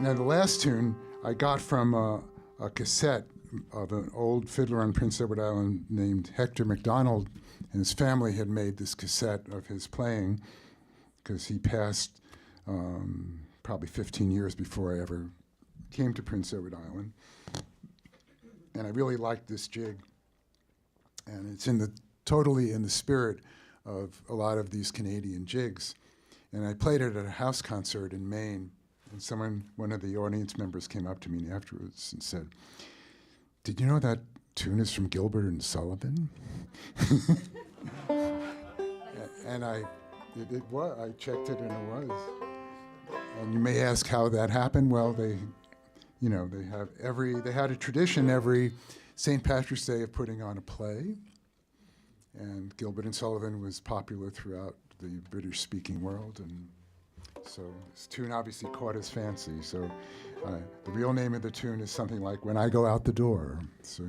now the last tune I got from a cassette of an old fiddler on Prince Edward Island named Hector MacDonald, and his family had made this cassette of his playing because he passed probably 15 years before I ever came to Prince Edward Island. And I really liked this jig. And it's totally in the spirit of a lot of these Canadian jigs. And I played it at a house concert in Maine, and one of the audience members came up to me afterwards and said, "Did you know that tune is from Gilbert and Sullivan?" And it was. I checked it, and it was. And you may ask how that happened. Well, they had a tradition every St. Patrick's Day of putting on a play, and Gilbert and Sullivan was popular throughout the British-speaking world, and so this tune obviously caught his fancy. So the real name of the tune is something like "When I Go Out the Door." So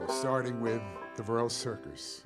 starting with the Royal Circus.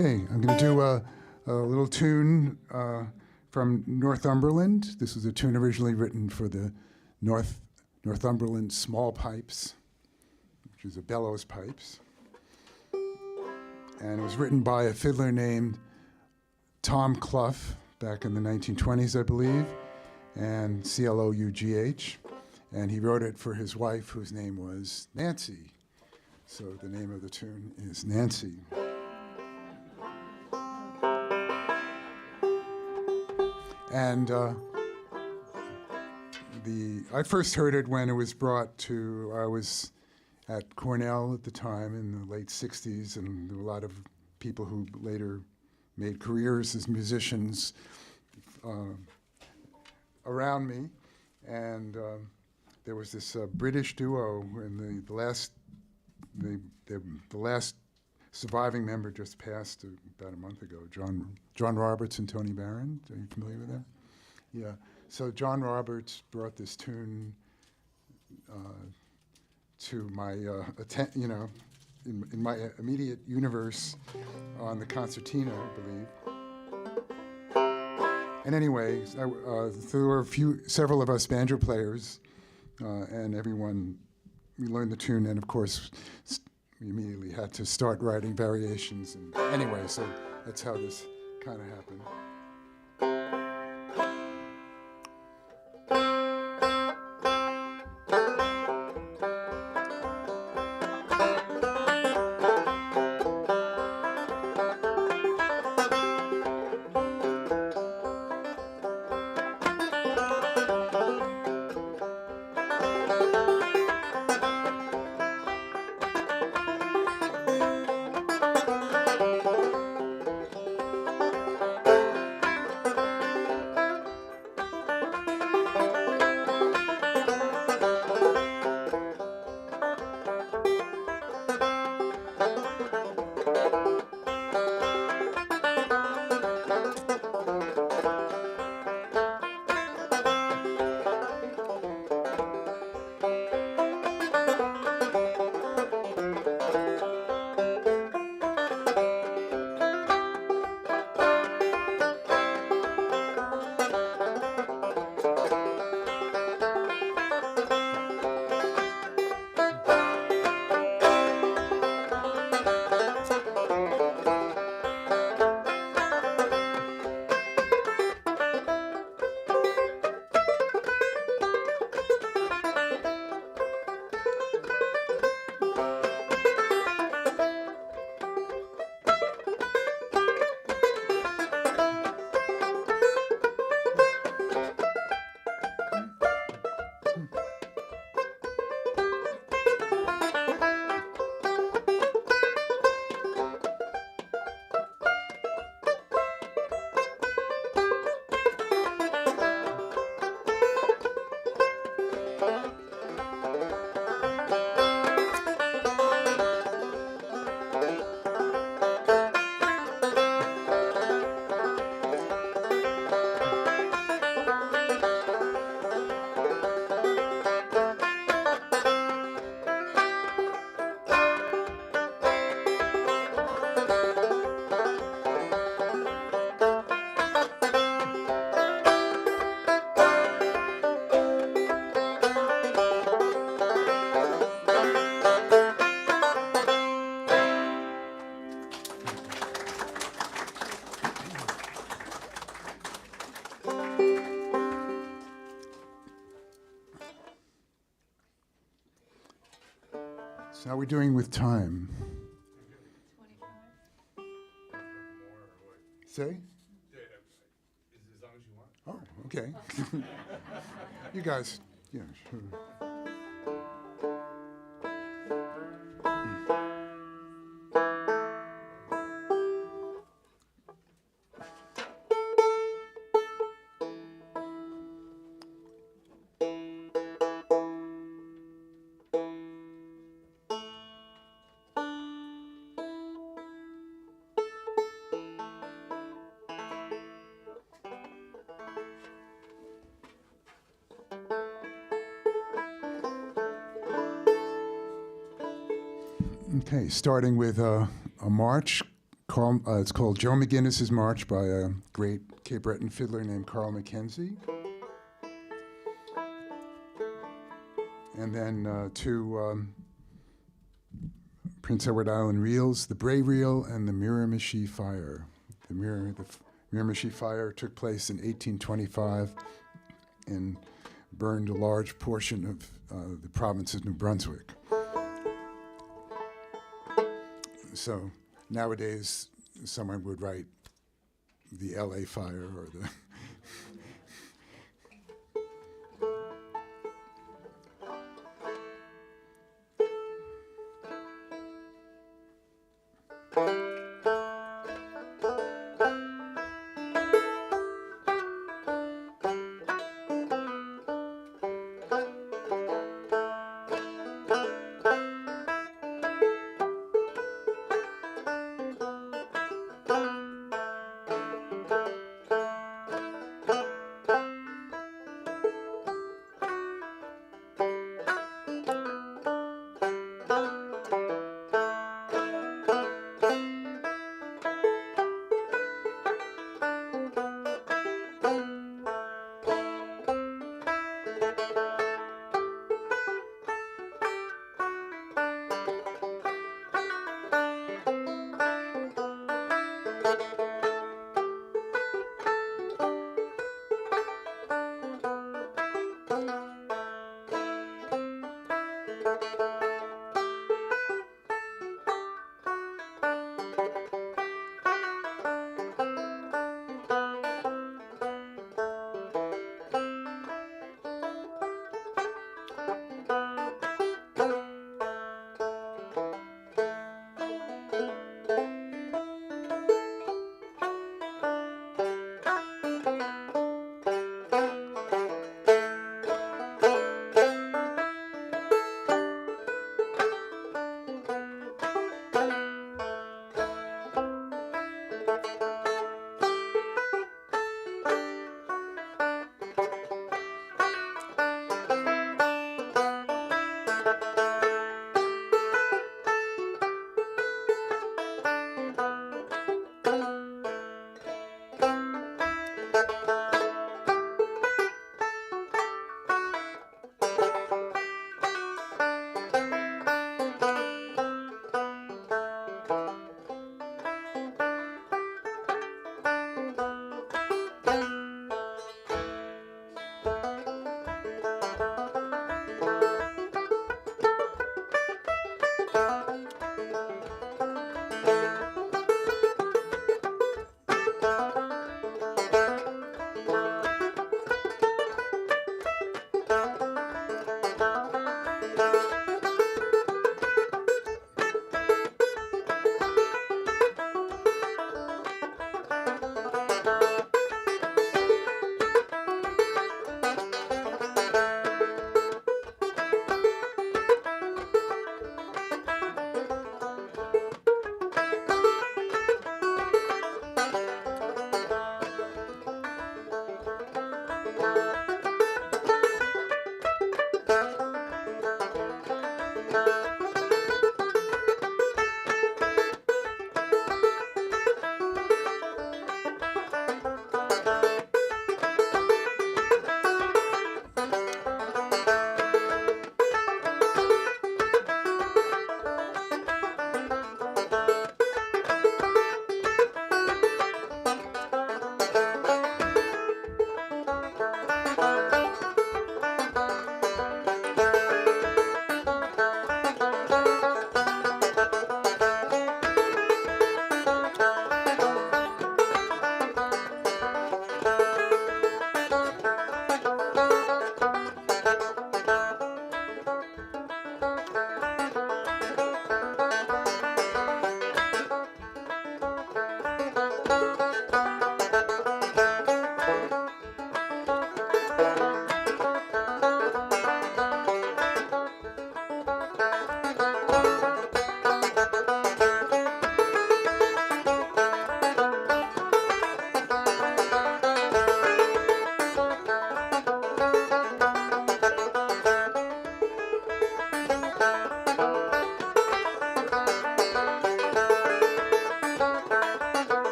Okay, I'm going to do a little tune from Northumberland. This was a tune originally written for the Northumberland small pipes, which is a bellows pipes. And it was written by a fiddler named Tom Clough back in the 1920s, I believe, and Clough. And he wrote it for his wife, whose name was Nancy. So the name of the tune is Nancy. And I first heard it when it was brought to, I was at Cornell at the time in the late 60s, and there were a lot of people who later made careers as musicians around me. And there was this British duo, and the last surviving member just passed about a month ago, John Roberts and Tony Barron. Are you familiar with that? Yeah. So John Roberts brought this tune to my, in my immediate universe on the concertina, I believe. And anyway, there were several of us banjo players, and everyone, we learned the tune, and of course, we immediately had to start writing variations. And anyway, so that's how this kind of happened. So how are we doing with time? 25. Say? As long as you want. Oh, okay. You guys, yeah, sure. Okay, starting with a march It's called Joe McGinnis's March by a great Cape Breton fiddler named Carl Mackenzie. And then two Prince Edward Island reels, the Bray Reel and the Miramichi Fire. The Miramichi Fire took place in 1825 and burned a large portion of the province of New Brunswick. So nowadays, someone would write the LA Fire or the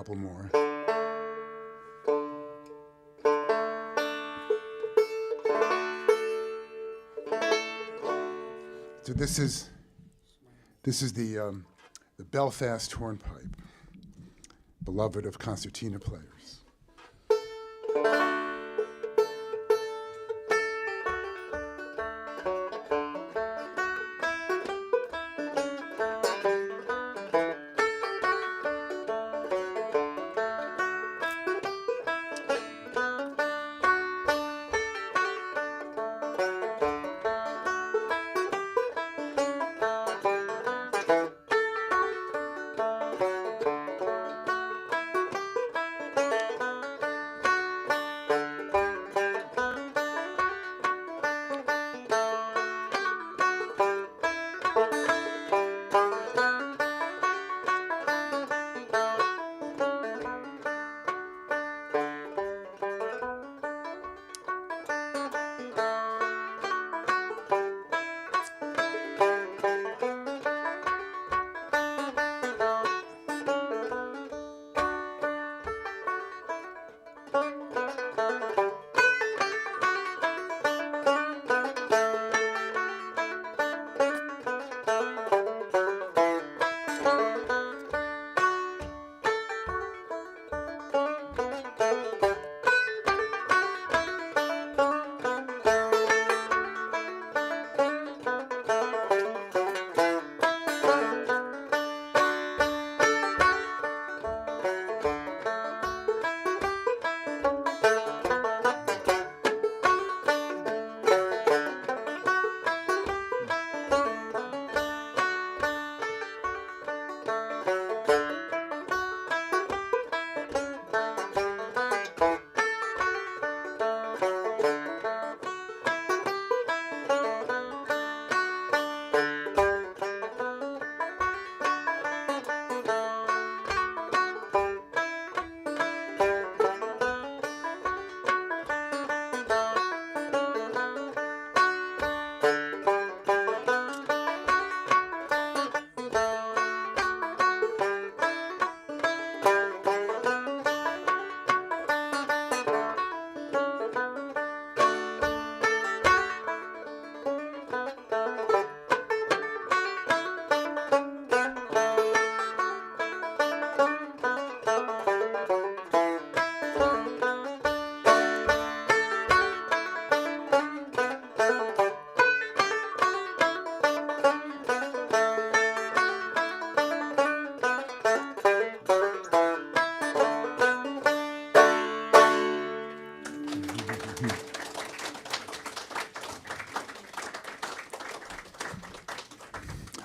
couple more. So this is the Belfast hornpipe, beloved of concertina players.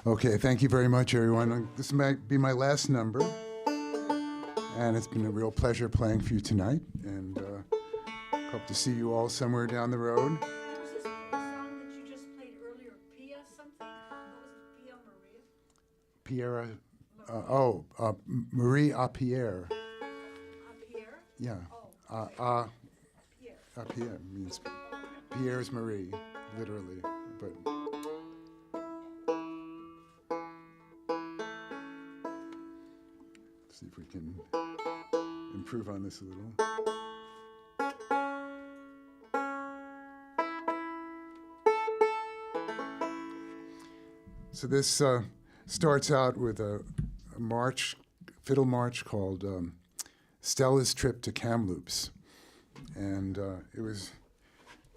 Okay, thank you very much, everyone. This might be my last number, and it's been a real pleasure playing for you tonight, and hope to see you all somewhere down the road. Was this the song that you just played earlier, Pia something? What was it, Pia Maria? Marie à Pierre. Pierre? Yeah. Oh, Pierre. Pierre means Pierre's Marie, literally, but. See if we can improve on this a little. So this starts out with a march, fiddle march called Stella's Trip to Kamloops. And it was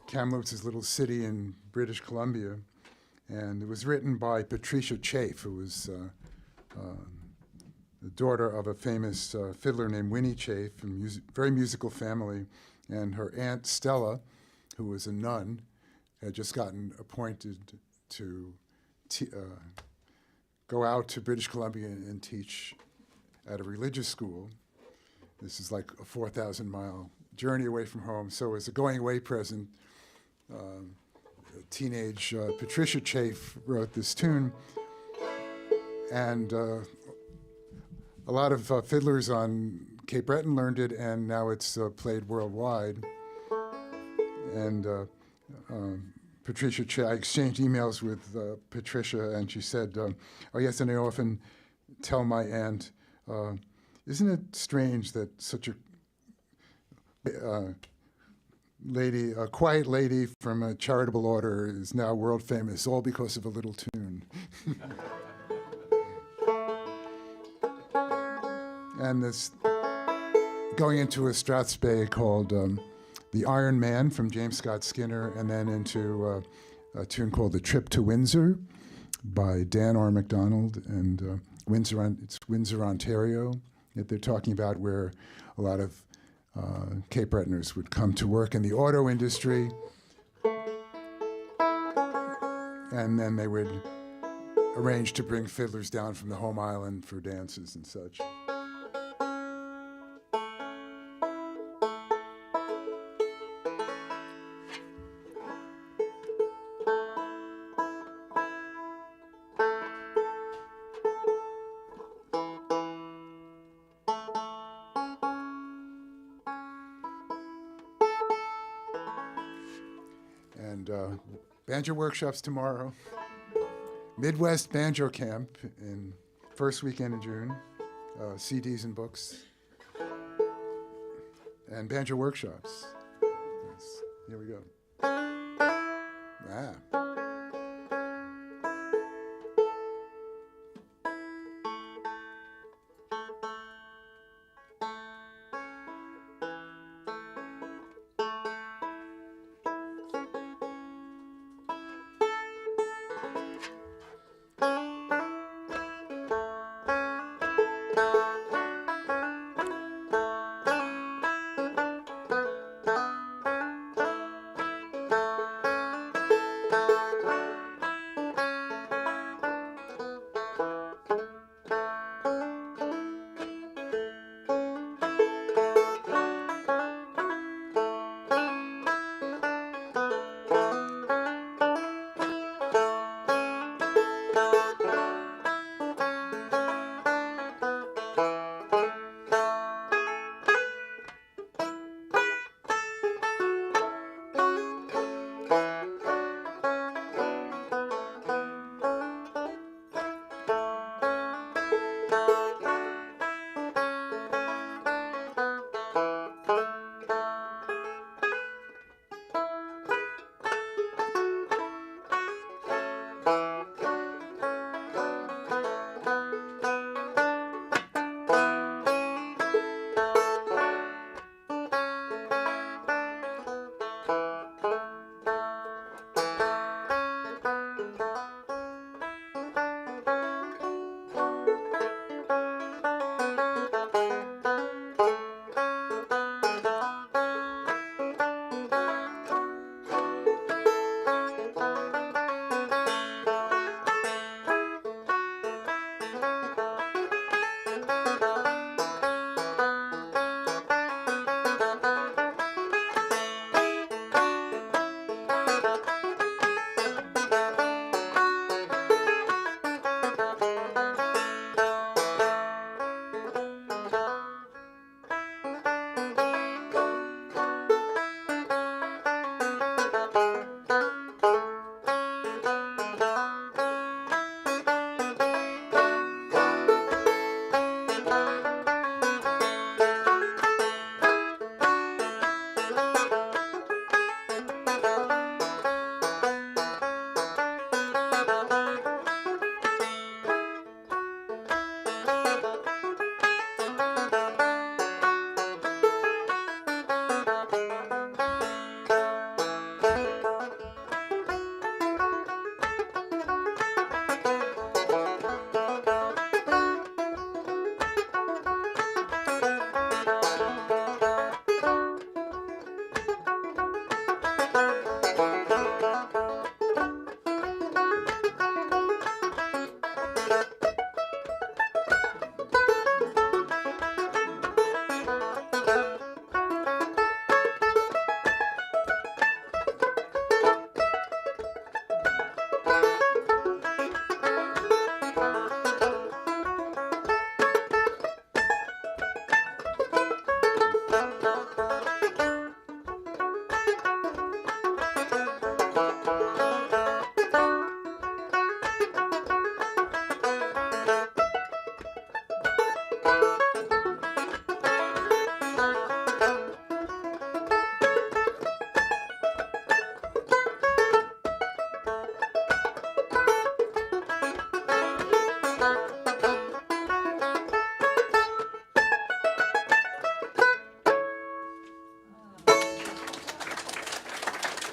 Kamloops, this little city in British Columbia. And it was written by Patricia Chafe, who was the daughter of a famous fiddler named Winnie Chafe, from very musical family. And her aunt Stella, who was a nun, had just gotten appointed to go out to British Columbia and teach at a religious school. This is like a 4,000-mile journey away from home. So as a going-away present, teenage Patricia Chafe wrote this tune. And a lot of fiddlers on Cape Breton learned it, and now it's played worldwide. And Patricia, I exchanged emails with Patricia, and she said, oh yes, and I often tell my aunt, isn't it strange that such a quiet lady from a charitable order is now world famous, all because of a little tune? And this going into a Strathspey called The Iron Man from James Scott Skinner, and then into a tune called The Trip to Windsor by Dan R. MacDonald, and it's Windsor, Ontario, that they're talking about, where a lot of Cape Bretoners would come to work in the auto industry, and then they would arrange to bring fiddlers down from the home island for dances and such. And banjo workshops tomorrow. Midwest Banjo Camp in first weekend in June. CDs and books. And banjo workshops. Yes. Here we go. Ah.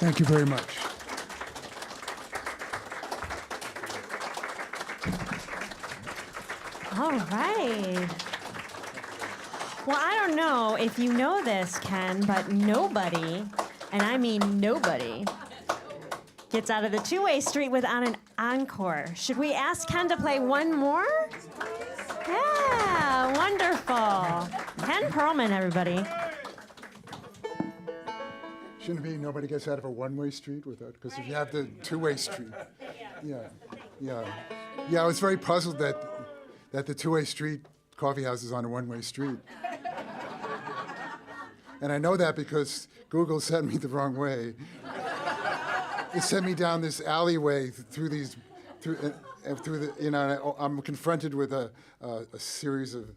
Thank you very much. All right. Well, I don't know if you know this, Ken, but nobody, and I mean nobody, gets out of the two-way street without an encore. Should we ask Ken to play one more? Yeah, wonderful. Ken Perlman, everybody. Shouldn't it be nobody gets out of a one-way street without, because if you have the two-way street. Yeah. I was very puzzled that the two-way street coffee house is on a one-way street. And I know that because Google sent me the wrong way. It sent me down this alleyway through the, you know, I'm confronted with a series of,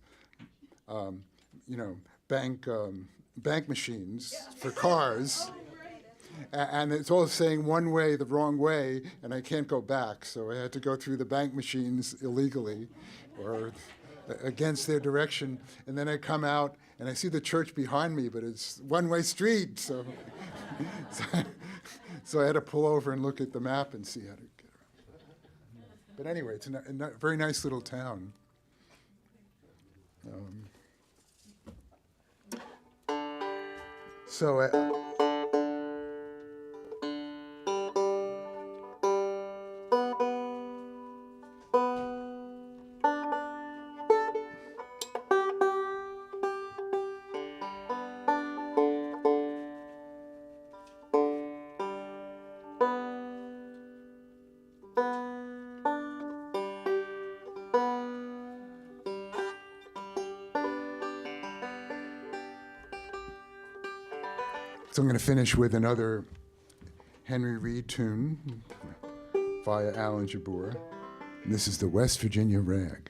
bank machines for cars. And it's all saying one way, the wrong way, and I can't go back. So I had to go through the bank machines illegally or against their direction. And then I come out and I see the church behind me, but it's one-way street. So, so I had to pull over and look at the map and see how to get around. But anyway, it's a very nice little town. So I'm going to finish with another Henry Reed tune via Alan Jabbour. And this is the West Virginia Rag.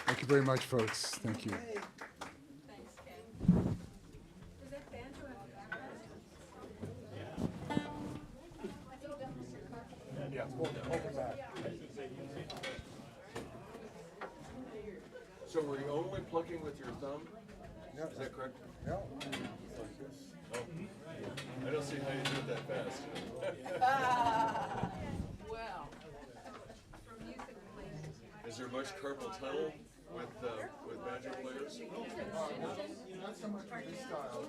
Thank you very much, folks. Thank you. Thanks, Ken. Is that Banjo and Yeah, hold it back. So were you only plucking with your thumb? Is that correct? Yeah. Oh. I don't see how you do it that fast. Well, Is there much carpal tunnel with banjo players? Not so much with this style.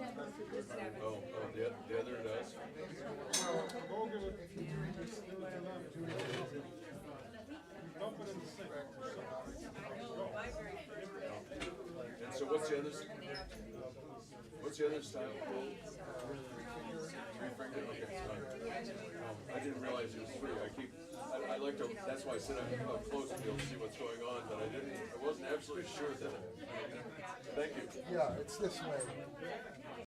Oh, the other does? Well, if you're doing this, Dump it in the sink. And so what's the other style? Three finger, okay, I didn't realize it was three. I like to, that's why I said I'm up close to be able to see what's going on, but I wasn't absolutely sure that thank you. yeah, it's this way.